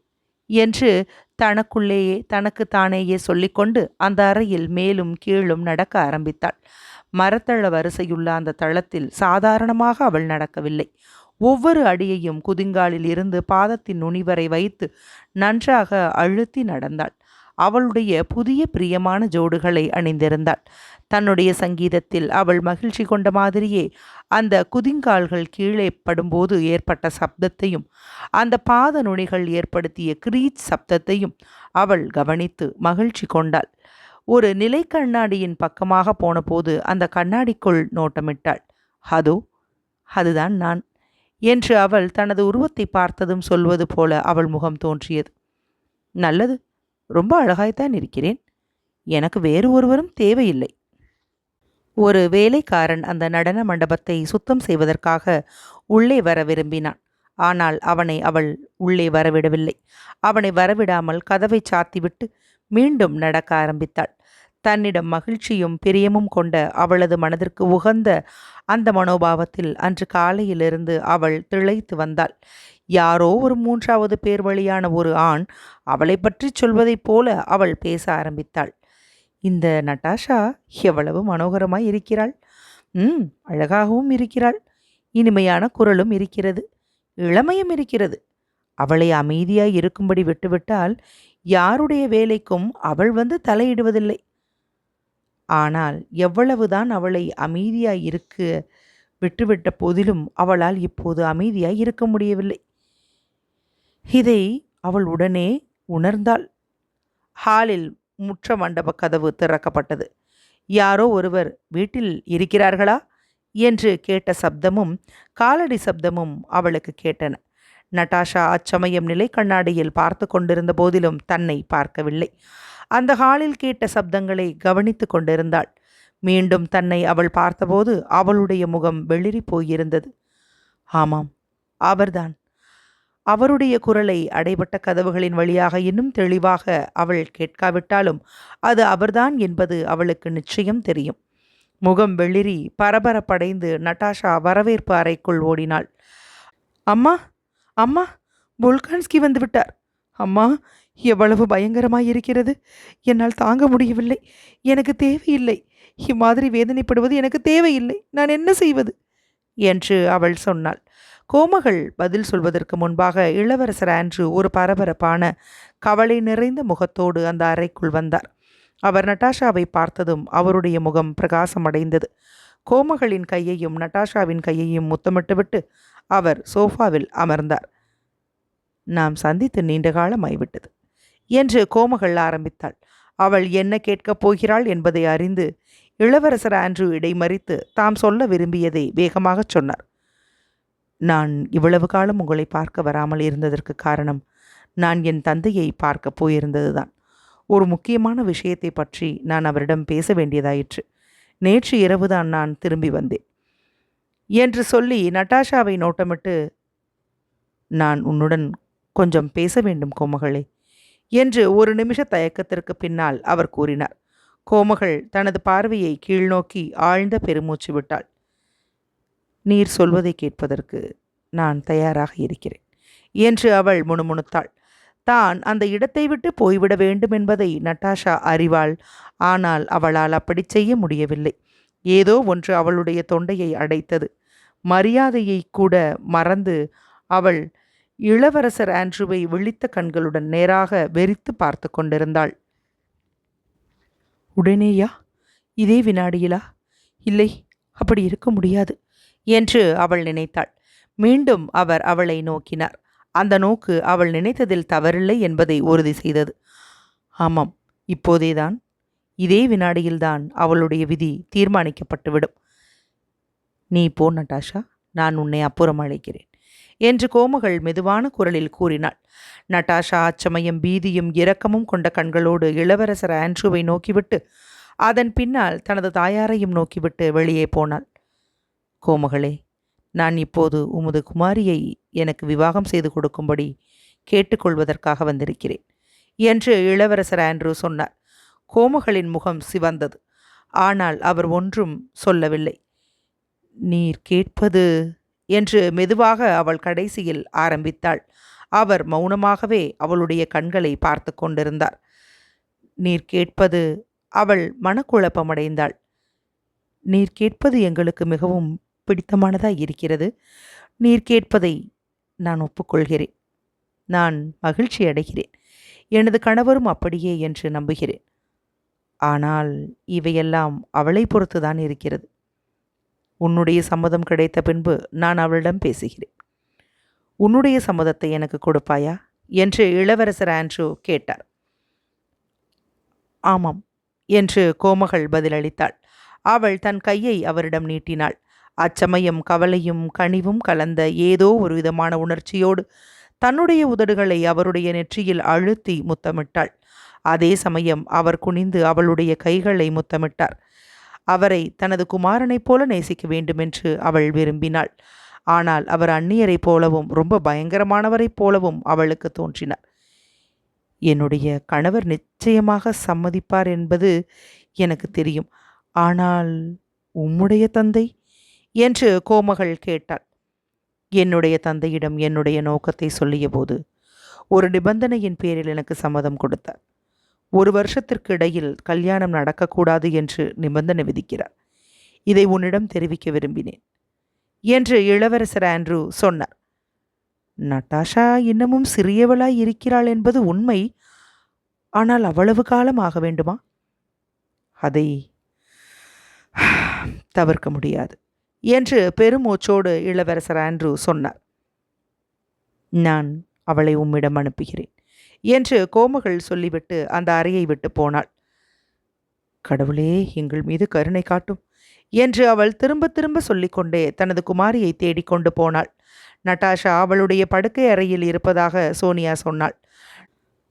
என்று தனக்குள்ளேயே தனக்கு தானேயே சொல்லிக்கொண்டு அந்த அறையில் மேலும் கீழும் நடக்க ஆரம்பித்தாள். மரத்தள வரிசையுள்ள அந்த தளத்தில் சாதாரணமாக அவள் நடக்கவில்லை. ஒவ்வொரு அடியையும் குதிங்காலில் இருந்து பாதத்தின் நுனி வரை வைத்து நன்றாக அழுத்தி நடந்தாள். அவளுடைய புதிய பிரியமான ஜோடுகளை அணிந்திருந்தாள். தன்னுடைய சங்கீதத்தில் அவள் மகிழ்ச்சி கொண்ட மாதிரியே அந்த குதிங்கால்கள் கீழே படும்போது ஏற்பட்ட சப்தத்தையும் அந்த பாத நுனிகள் ஏற்படுத்திய கிரீச் சப்தத்தையும் அவள் கவனித்து மகிழ்ச்சி கொண்டாள். ஒரு நிலை கண்ணாடியின் பக்கமாக போன போது அந்த கண்ணாடிக்குள் நோட்டமிட்டாள். அதோ அதுதான் நான் என்று அவள் தனது உருவத்தை பார்த்ததும் சொல்வது போல அவள் முகம் தோன்றியது. நல்லது, ரொம்ப அழகாய்த்தான் இருக்கிறேன் எனக்கு வேறு ஒருவரும் தேவையில்லை. ஒரு வேலைக்காரன் அந்த நடன மண்டபத்தை சுத்தம் செய்வதற்காக உள்ளே வர விரும்பினான். ஆனால் அவனை அவள் உள்ளே வரவிடவில்லை. அவனை வரவிடாமல் கதவை சாத்திவிட்டு மீண்டும் நடக்க ஆரம்பித்தாள். தன்னிடம் மகிழ்ச்சியும் பிரியமும் கொண்ட அவளது மனதிற்கு உகந்த அந்த மனோபாவத்தில் அன்று காலையிலிருந்து அவள் திளைத்து வந்தாள். யாரோ ஒரு மூன்றாவது பேர் வழியான ஒரு ஆண் அவளை பற்றி சொல்வதைப் போல அவள் பேச ஆரம்பித்தாள். இந்த நட்டாஷா எவ்வளவு மனோகரமாய் இருக்கிறாள்! அழகாகவும் இருக்கிறாள். இனிமையான குரலும் இருக்கிறது. இளமையும் இருக்கிறது. அவளை அமைதியாய் இருக்கும்படி விட்டுவிட்டால் யாருடைய வேலைக்கும் அவள் வந்து தலையிடுவதில்லை. ஆனால் எவ்வளவுதான் அவளை அமைதியாய் இருக்க விட்டுவிட்ட போதிலும் அவளால் இப்போது அமைதியாய் இருக்க முடியவில்லை. இதை அவள் உடனே உணர்ந்தாள். ஹாலில் முற்ற மண்டப கதவு திறக்கப்பட்டது. யாரோ ஒருவர் வீட்டில் இருக்கிறார்களா என்று கேட்ட சப்தமும் காலடி சப்தமும் அவளுக்கு கேட்டன. நட்டாஷா அச்சமயம் நிலை கண்ணாடியில் பார்த்து கொண்டிருந்த போதிலும் தன்னை பார்க்கவில்லை. அந்த ஹாலில் கேட்ட சப்தங்களை கவனித்து கொண்டிருந்தாள். மீண்டும் தன்னை அவள் பார்த்தபோது அவளுடைய முகம் வெளிரி போயிருந்தது. ஆமாம், அவர்தான். அவருடைய குரலை அடைபட்ட கதவுகளின் வழியாக இன்னும் தெளிவாக அவள் கேட்காவிட்டாலும் அது அவர்தான் என்பது அவளுக்கு நிச்சயம் தெரியும். முகம் வெளிரி பரபரப்படைந்து நட்டாஷா வரவேற்பு அறைக்குள் ஓடினாள். அம்மா, அம்மா, புல்கான்ஸ்கி வந்துவிட்டார். அம்மா, எவ்வளவு பயங்கரமாயிருக்கிறது! என்னால் தாங்க முடியவில்லை. எனக்கு தேவையில்லை. இம்மாதிரி வேதனைப்படுவது எனக்கு தேவையில்லை. நான் என்ன செய்வது என்று அவள் சொன்னாள். கோமகள் பதில் சொல்வதற்கு முன்பாக இளவரசர் ஆண்ட்ரூ ஒரு பரபரப்பான கவலை நிறைந்த முகத்தோடு அந்த அறைக்குள் வந்தார். அவர் நட்டாஷாவை பார்த்ததும் அவருடைய முகம் பிரகாசமடைந்தது. கோமகளின் கையையும் நட்டாஷாவின் கையையும் முத்தமிட்டுவிட்டு அவர் சோஃபாவில் அமர்ந்தார். நாம் சந்தித்து நீண்ட காலமாய்விட்டது என்று கோமகள் ஆரம்பித்தாள். அவள் என்ன கேட்கப் போகிறாள் என்பதை அறிந்து இளவரசர் ஆண்ட்ரூ இடைமறித்து தாம் சொல்ல விரும்பியதை வேகமாகச் சொன்னார். நான் இவ்வளவு காலம் உங்களை பார்க்க வராமல் இருந்ததற்கு காரணம் நான் என் தந்தையை பார்க்க போயிருந்ததுதான். ஒரு முக்கியமான விஷயத்தை பற்றி நான் அவரிடம் பேச வேண்டியதாயிற்று. நேற்று இரவுதான் நான் திரும்பி வந்தேன் என்று சொல்லி நட்டாஷாவை நோட்டமிட்டு, நான் உன்னுடன் கொஞ்சம் பேச வேண்டும் கோமகளே என்று ஒரு நிமிஷ தயக்கத்திற்கு பின்னால் அவர் கூறினார். கோமகள் தனது பார்வையை கீழ்நோக்கி ஆழ்ந்த பெருமூச்சு விட்டாள். நீர் சொல்வதை கேட்பதற்கு நான் தயாராக இருக்கிறேன் என்று அவள் முணுமுணுத்தாள். தான் அந்த இடத்தை விட்டு போய்விட வேண்டும் என்பதை நட்டாஷா அறிவாள். ஆனால் அவளால் அப்படி செய்ய முடியவில்லை. ஏதோ ஒன்று அவளுடைய தொண்டையை அடைத்தது. மரியாதையை கூட மறந்து அவள் இளவரசர் ஆண்ட்ரூவை விழித்த கண்களுடன் நேராக வெறித்து பார்த்து கொண்டிருந்தாள். உடனேயா? இதே வினாடியிலா? இல்லை, அப்படி இருக்க முடியாது என்று அவள் நினைத்தாள். மீண்டும் அவர் அவளை நோக்கினார். அந்த நோக்கு அவள் நினைத்ததில் தவறில்லை என்பதை உறுதி செய்தது. ஆமாம், இப்போதேதான், இதே வினாடியில்தான் அவளுடைய விதி தீர்மானிக்கப்பட்டுவிடும். நீ போ நட்டாஷா, நான் உன்னை அப்புறம் அழைக்கிறேன் என்று கோமகள் மெதுவான குரலில் கூறினாள். நட்டாஷா அச்சமயம் பீதியும் இரக்கமும் கொண்ட கண்களோடு இளவரசர் ஆண்ட்ரூவை நோக்கிவிட்டு அதன் பின்னால் தனது தாயாரையும் நோக்கிவிட்டு வெளியே போனாள். கோமகளே, நான் இப்போது உமது குமாரியை எனக்கு விவாகம் செய்து கொடுக்கும்படி கேட்டுக்கொள்வதற்காக வந்திருக்கிறேன் என்று இளவரசர் ஆண்ட்ரூ சொன்னார். கோமகளின் முகம் சிவந்தது. ஆனால் அவர் ஒன்றும் சொல்லவில்லை. நீர் கேட்பது என்று மெதுவாக அவள் கடைசியில் ஆரம்பித்தாள். அவர் மௌனமாகவே அவளுடைய கண்களை பார்த்து கொண்டிருந்தார். நீர் கேட்பது, அவள் மனக்குழப்பமடைந்தாள். நீர் கேட்பது எங்களுக்கு மிகவும் பிடித்தமானதாய் இருக்கிறது. நீர் கேட்பதை நான் ஒப்புக்கொள்கிறேன். நான் மகிழ்ச்சி அடைகிறேன். எனது கணவரும் அப்படியே என்று நம்புகிறேன். ஆனால் இவையெல்லாம் அவளை பொறுத்துதான் இருக்கிறது. உன்னுடைய சம்மதம் கிடைத்த பின்பு நான் அவளிடம் பேசுகிறேன். உன்னுடைய சம்மதத்தை எனக்கு கொடுப்பாயா என்று இளவரசர் ஆண்ட்ரூ கேட்டார். ஆமாம் என்று கோமகள் பதிலளித்தாள். அவள் தன் கையை அவரிடம் நீட்டினாள். அச்சமயம் கவலையும் கனிவும் கலந்த ஏதோ ஒரு விதமான உணர்ச்சியோடு தன்னுடைய உதடுகளை அவருடைய நெற்றியில் அழுத்தி முத்தமிட்டாள். அதே சமயம் அவர் குனிந்து அவளுடைய கைகளை முத்தமிட்டார். அவரை தனது குமாரனைப் போல நேசிக்க வேண்டுமென்று அவள் விரும்பினாள். ஆனால் அவர் அந்நியரைப் போலவும் ரொம்ப பயங்கரமானவரைப் போலவும் அவளுக்கு தோன்றினார். என்னுடைய கணவர் நிச்சயமாக சம்மதிப்பார் என்பது எனக்கு தெரியும். ஆனால் உம்முடைய தந்தை என்று கோமகள் கேட்டாள். என்னுடைய தந்தையிடம் என்னுடைய நோக்கத்தை சொல்லியபோது ஒரு நிபந்தனையின் பேரில் எனக்கு சம்மதம் கொடுத்தார். 1 வருஷத்திற்கு இடையில் கல்யாணம் நடக்கக்கூடாது என்று நிபந்தனை விதிக்கிறார். இதை உன்னிடம் தெரிவிக்க விரும்பினேன் என்று இளவரசர் ஆண்ட்ரூ சொன்னார். நட்டாஷா இன்னமும் சிறியவளாய் இருக்கிறாள் என்பது உண்மை. ஆனால் அவ்வளவு காலம் ஆக வேண்டுமா? அதை தவிர்க்க முடியாது என்று பெருமூச்சோடு இளவரசர் ஆண்ட்ரூ சொன்னார். நான் அவளை உம்மிடம் அனுப்புகிறேன் என்று கோமகள் சொல்லிவிட்டு அந்த அறையை விட்டு போனாள். கடவுளே, எங்கள் மீது கருணை காட்டும் என்று அவள் திரும்ப திரும்ப சொல்லிக்கொண்டே தனது குமாரியை தேடிக்கொண்டு போனாள். நட்டாஷா அவளுடைய படுக்கை அறையில் இருப்பதாக சோனியா சொன்னாள்.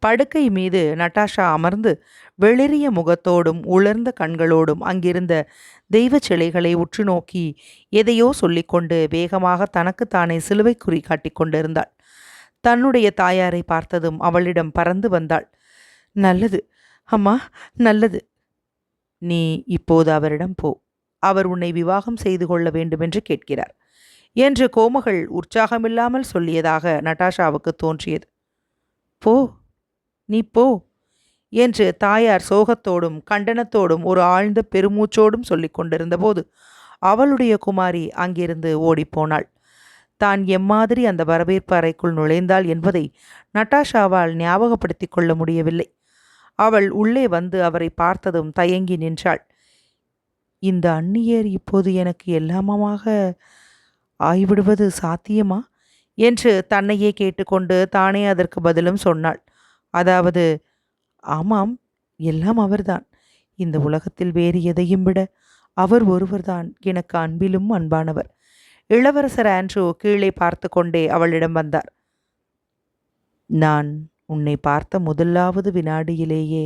படுக்கை மீது நட்டாஷா அமர்ந்து வெளிரிய முகத்தோடும் உலர்ந்த கண்களோடும் அங்கிருந்த தெய்வ சிலைகளை உற்று நோக்கி எதையோ சொல்லிக்கொண்டு வேகமாக தனக்குத்தானே சிலுவை குறி காட்டிக் கொண்டிருந்தாள். தன்னுடைய தாயாரை பார்த்ததும் அவளிடம் பறந்து வந்தாள். நல்லது அம்மா, நல்லது. நீ இப்போது அவரிடம் போ. அவர் உன்னை விவாகம் செய்து கொள்ள வேண்டுமென்று கேட்கிறார் என்று கோமகள் உற்சாகமில்லாமல் சொல்லியதாக நட்டாஷாவுக்கு தோன்றியது. போ, நீ போ என்று தாயார் சோகத்தோடும் கண்டனத்தோடும் ஒரு ஆழ்ந்த பெருமூச்சோடும் சொல்லிக் கொண்டிருந்தபோது அவளுடைய குமாரி அங்கிருந்து ஓடிப்போனாள். தான் எம்மாதிரி அந்த வரவேற்பு அறைக்குள் நுழைந்தாள் என்பதை நட்டாஷாவால் ஞாபகப்படுத்தி கொள்ள முடியவில்லை. அவள் உள்ளே வந்து அவரை பார்த்ததும் தயங்கி நின்றாள். இந்த அந்நியர் இப்போது எனக்கு எல்லாமாக ஆய்விடுவது சாத்தியமா என்று தன்னையே கேட்டுக்கொண்டு தானே அதற்கு பதிலும் சொன்னாள். அதாவது, ஆமாம், எல்லாம் அவர்தான். இந்த உலகத்தில் வேறு எதையும் விட அவர் ஒருவர்தான் எனக்கு அன்பிலும் அன்பானவர். இளவரசர் ஆண்ட்ரூ கீழே பார்த்து கொண்டே அவளிடம் வந்தார். நான் உன்னை பார்த்த முதலாவது வினாடியிலேயே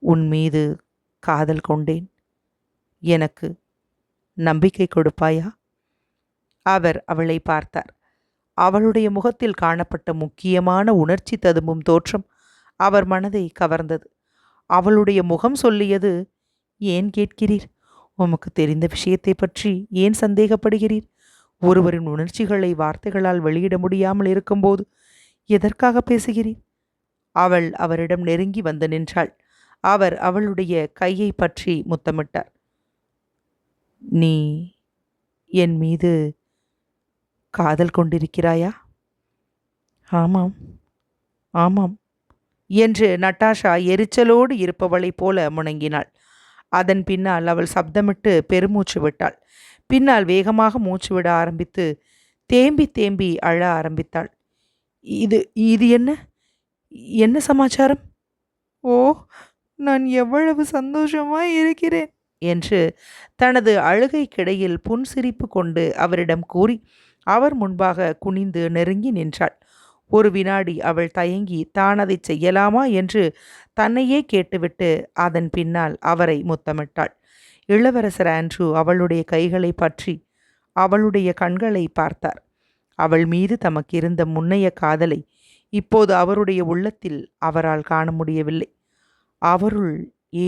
உன் மீது காதல் கொண்டேன். எனக்கு நம்பிக்கை கொடுப்பாயா? அவர் அவளை பார்த்தார். அவளுடைய முகத்தில் காணப்பட்ட முக்கியமான உணர்ச்சி ததும்பும் தோற்றம் அவர் மனதை கவர்ந்தது. அவளுடைய முகம் சொல்லியது, ஏன் கேட்கிறீர்? உமக்கு தெரிந்த விஷயத்தை பற்றி ஏன் சந்தேகப்படுகிறீர்? ஒருவரின் உணர்ச்சிகளை வார்த்தைகளால் வெளியிட முடியாமல் இருக்கும்போது எதற்காக பேசுகிறீர்? அவள் அவரிடம் நெருங்கி வந்து நின்றாள். அவர் அவளுடைய கையை பற்றி முத்தமிட்டார். நீ என் மீது காதல் கொண்டிருக்கிறாயா? ஆமாம், ஆமாம் என்று நட்டாஷா எரிச்சலோடு இருப்பவளைப் போல முணங்கினாள். அதன் பின்னால் அவள் சப்தமிட்டு பெருமூச்சு விட்டாள். பின்னால் வேகமாக மூச்சு விட ஆரம்பித்து தேம்பி தேம்பி அழ ஆரம்பித்தாள். இது இது என்ன என்ன சமாச்சாரம்? ஓ, நான் எவ்வளவு சந்தோஷமாய் இருக்கிறேன் என்று தனது அழுகைக்கிடையில் புன்சிரிப்பு கொண்டு அவரிடம் கூறி அவர் முன்பாக குனிந்து நெருங்கி நின்றாள். ஒரு வினாடி அவள் தயங்கி தான் அதை செய்யலாமா என்று தன்னையே கேட்டுவிட்டு அதன் பின்னால் அவரை முத்தமிட்டாள். இளவரசர் ஆண்ட்ரூ அவளுடைய கைகளை பற்றி அவளுடைய கண்களை பார்த்தார். அவள் மீது தமக்கு இருந்த முன்னைய காதலை இப்போது அவருடைய உள்ளத்தில் அவரால் காண முடியவில்லை. அவருள்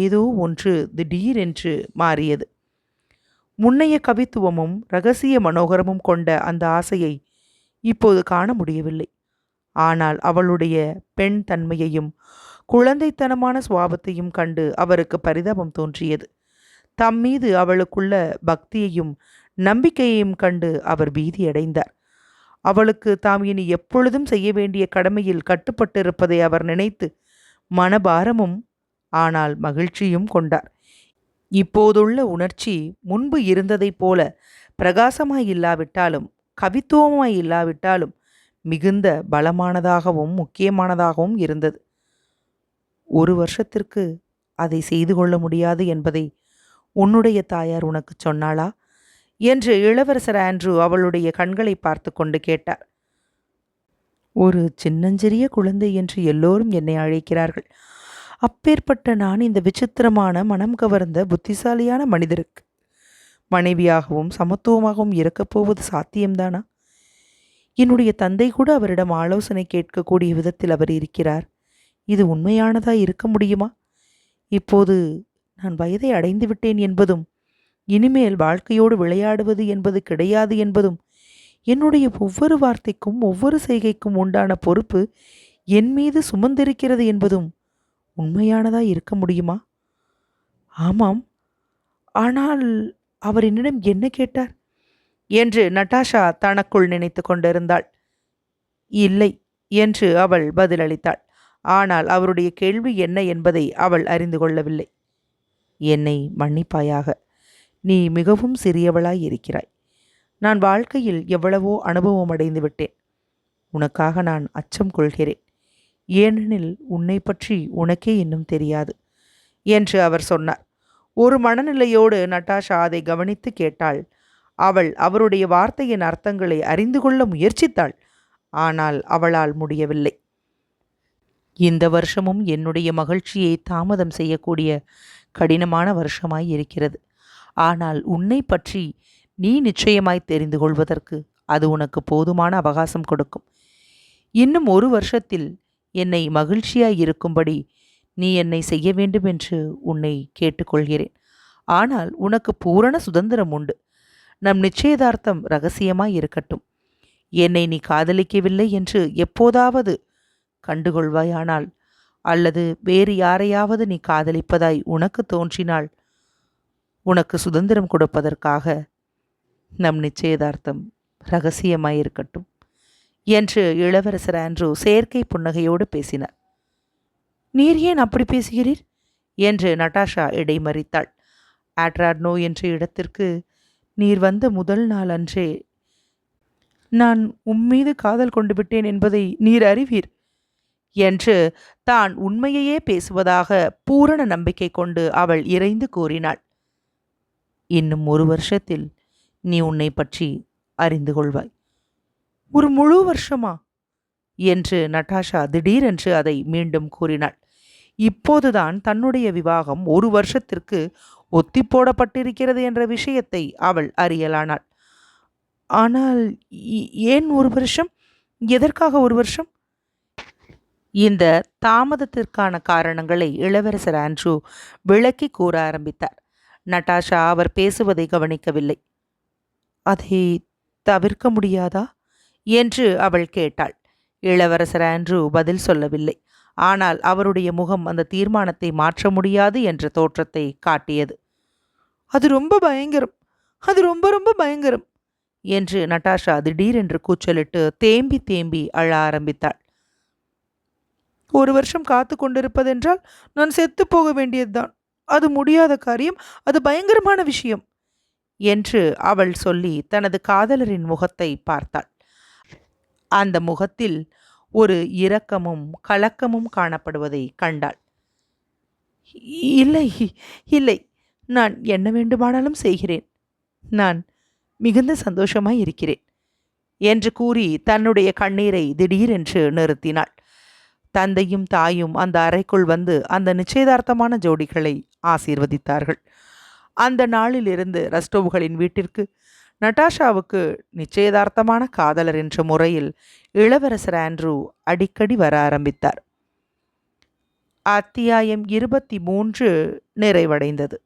ஏதோ ஒன்று திடீரென்று மாறியது. முன்னைய கவித்துவமும் இரகசிய மனோகரமும் கொண்ட அந்த ஆசையை இப்போது காண முடியவில்லை. ஆனால் அவளுடைய பெண் தன்மையையும் குழந்தைத்தனமான சுவாபத்தையும் கண்டு அவருக்கு பரிதாபம் தோன்றியது. தம்மீது அவளுக்குள்ள பக்தியையும் நம்பிக்கையையும் கண்டு அவர் பீதியடைந்தார். அவளுக்கு தாம் இனி எப்பொழுதும் செய்ய வேண்டிய கடமையில் கட்டுப்பட்டிருப்பதை அவர் நினைத்து மனபாரமும் ஆனால் மகிழ்ச்சியும் கொண்டார். இப்போதுள்ள உணர்ச்சி முன்பு இருந்ததைப் போல பிரகாசமாய் இல்லாவிட்டாலும் கவித்துவமாய் இல்லாவிட்டாலும் மிகுந்த பலமானதாகவும் முக்கியமானதாகவும் இருந்தது. 1 வருஷத்திற்கு அதை செய்து கொள்ள முடியாது என்பதை உன்னுடைய தாயார் உனக்கு சொன்னாளா என்று இளவரசர் ஆண்ட்ரூ அவளுடைய கண்களை பார்த்து கொண்டு கேட்டார். ஒரு சின்னஞ்சிறிய குழந்தை என்று எல்லோரும் என்னை அழைக்கிறார்கள். அப்பேற்பட்ட நான் இந்த விசித்திரமான மனம் கவர்ந்த புத்திசாலியான மனிதருக்கு மனைவியாகவும் சமத்துவமாகவும் இருக்கப் போவது சாத்தியம்தானா? என்னுடைய தந்தை கூட அவரிடம் ஆலோசனை கேட்கக்கூடிய விதத்தில் அவர் இருக்கிறார். இது உண்மையானதா இருக்க முடியுமா? இப்போது நான் வயதை அடைந்து விட்டேன் என்பதும் இனிமேல் வாழ்க்கையோடு விளையாடுவது என்பது கிடையாது என்பதும் என்னுடைய ஒவ்வொரு வார்த்தைக்கும் ஒவ்வொரு செய்கைக்கும் உண்டான பொறுப்பு என் மீது சுமந்திருக்கிறது என்பதும் உண்மையானதா இருக்க முடியுமா? ஆமாம். ஆனால் அவர் என்னிடம் என்ன கேட்டார் என்று நட்டாஷா தனக்குள் நினைத்து கொண்டிருந்தாள். இல்லை என்று அவள் பதிலளித்தாள். ஆனால் அவருடைய கேள்வி என்ன என்பதை அவள் அறிந்து கொள்ளவில்லை. என்னை மன்னிப்பாயாக. நீ மிகவும் சிறியவளாய் இருக்கிறாய். நான் வாழ்க்கையில் எவ்வளவோ அனுபவம் அடைந்து விட்டேன். உனக்காக நான் அச்சம் கொள்கிறேன். ஏனெனில் உன்னை பற்றி உனக்கே இன்னும் தெரியாது என்று அவர் சொன்னார். ஒரு மனநிலையோடு நட்டாஷா அதை கவனித்து கேட்டாள். அவள் அவருடைய வார்த்தையின் அர்த்தங்களை அறிந்து கொள்ள முயற்சித்தாள். ஆனால் அவளால் முடியவில்லை. இந்த வருஷமும் என்னுடைய மகிழ்ச்சியை தாமதம் செய்யக்கூடிய கடினமான வருஷமாய் இருக்கிறது. ஆனால் உன்னை பற்றி நீ நிச்சயமாய் தெரிந்து கொள்வதற்கு அது உனக்கு போதுமான அவகாசம் கொடுக்கும். இன்னும் 1 வருஷத்தில் என்னை மகிழ்ச்சியாய் இருக்கும்படி நீ என்னை செய்ய வேண்டும் என்று உன்னை கேட்டுக்கொள்கிறேன். ஆனால் உனக்கு பூரண சுதந்திரம் உண்டு. நம் நிச்சயதார்த்தம் இரகசியமாய் இருக்கட்டும். என்னை நீ காதலிக்கவில்லை என்று எப்போதாவது கண்டுகொள்வாயானால், அல்லது வேறு யாரையாவது நீ காதலிப்பதாய் உனக்கு தோன்றினால், உனக்கு சுதந்திரம் கொடுப்பதற்காக நம் நிச்சயதார்த்தம் இரகசியமாயிருக்கட்டும் என்று இளவரசர் ஆண்ட்ரூ செயற்கை புன்னகையோடு பேசினார். நீர் ஏன் அப்படி பேசுகிறீர் என்று நட்டாஷா இடைமறித்தாள். ஆட்ராட்னோ என்ற இடத்திற்கு நீர் வந்த முதல் நாள் அன்றே நான் உம்மீது காதல் கொண்டு விட்டேன் என்பதை நீர் அறிவீர் என்று தான் உண்மையையே பேசுவதாக பூரண நம்பிக்கை கொண்டு அவள் இறைந்து கூறினாள். இன்னும் 1 வருஷத்தில் நீ உன்னை பற்றி அறிந்து கொள்வாய். ஒரு முழு வருஷமா என்று நட்டாஷா திடீரென்று அதை மீண்டும் கூறினாள். இப்போதுதான் தன்னுடைய விவாகம் 1 வருஷத்திற்கு ஒத்தி போடப்பட்டிருக்கிறது என்ற விஷயத்தை அவள் அறியலானாள். ஆனால் ஏன் 1 வருஷம்? எதற்காக 1 வருஷம்? இந்த தாமதத்திற்கான காரணங்களை இளவரசர் ஆண்ட்ரூ விளக்கி கூற ஆரம்பித்தார். நட்டாஷா அவர் பேசுவதை கவனிக்கவில்லை. அதை தவிர்க்க முடியாதா என்று அவள் கேட்டாள். இளவரசர் ஆண்ட்ரூ பதில் சொல்லவில்லை. ஆனால் அவருடைய முகம் அந்த தீர்மானத்தை மாற்ற முடியாது என்ற தோற்றத்தை காட்டியது. அது ரொம்ப பயங்கரம், அது ரொம்ப ரொம்ப பயங்கரம் என்று நட்டாஷா திடீரென்று கூச்சலிட்டு தேம்பி தேம்பி அழ ஆரம்பித்தாள். 1 வருஷம் காத்து கொண்டிருப்பதென்றால் நான் செத்து போக வேண்டியதுதான். அது முடியாத காரியம், அது பயங்கரமான விஷயம் என்று அவள் சொல்லி தனது காதலரின் முகத்தை பார்த்தாள். அந்த முகத்தில் ஒரு இரக்கமும் கலக்கமும் காணப்படுவதை கண்டாள். இல்லை இல்லை, நான் என்ன வேண்டுமானாலும் செய்கிறேன். நான் மிகுந்த சந்தோஷமாய் இருக்கிறேன் என்று கூறி தன்னுடைய கண்ணீரை திடீரென்று நிறுத்தினாள். தந்தையும் தாயும் அந்த அறைக்குள் வந்து அந்த நிச்சயதார்த்தமான ஜோடிகளை ஆசீர்வதித்தார்கள். அந்த நாளிலிருந்து ரஸ்டோவ்களின் வீட்டிற்கு நட்டாஷாவுக்கு நிச்சயதார்த்தமான காதலர் என்ற முறையில் இளவரசர் ஆண்ட்ரூ அடிக்கடி வர ஆரம்பித்தார். அத்தியாயம் 23 நிறைவடைந்தது.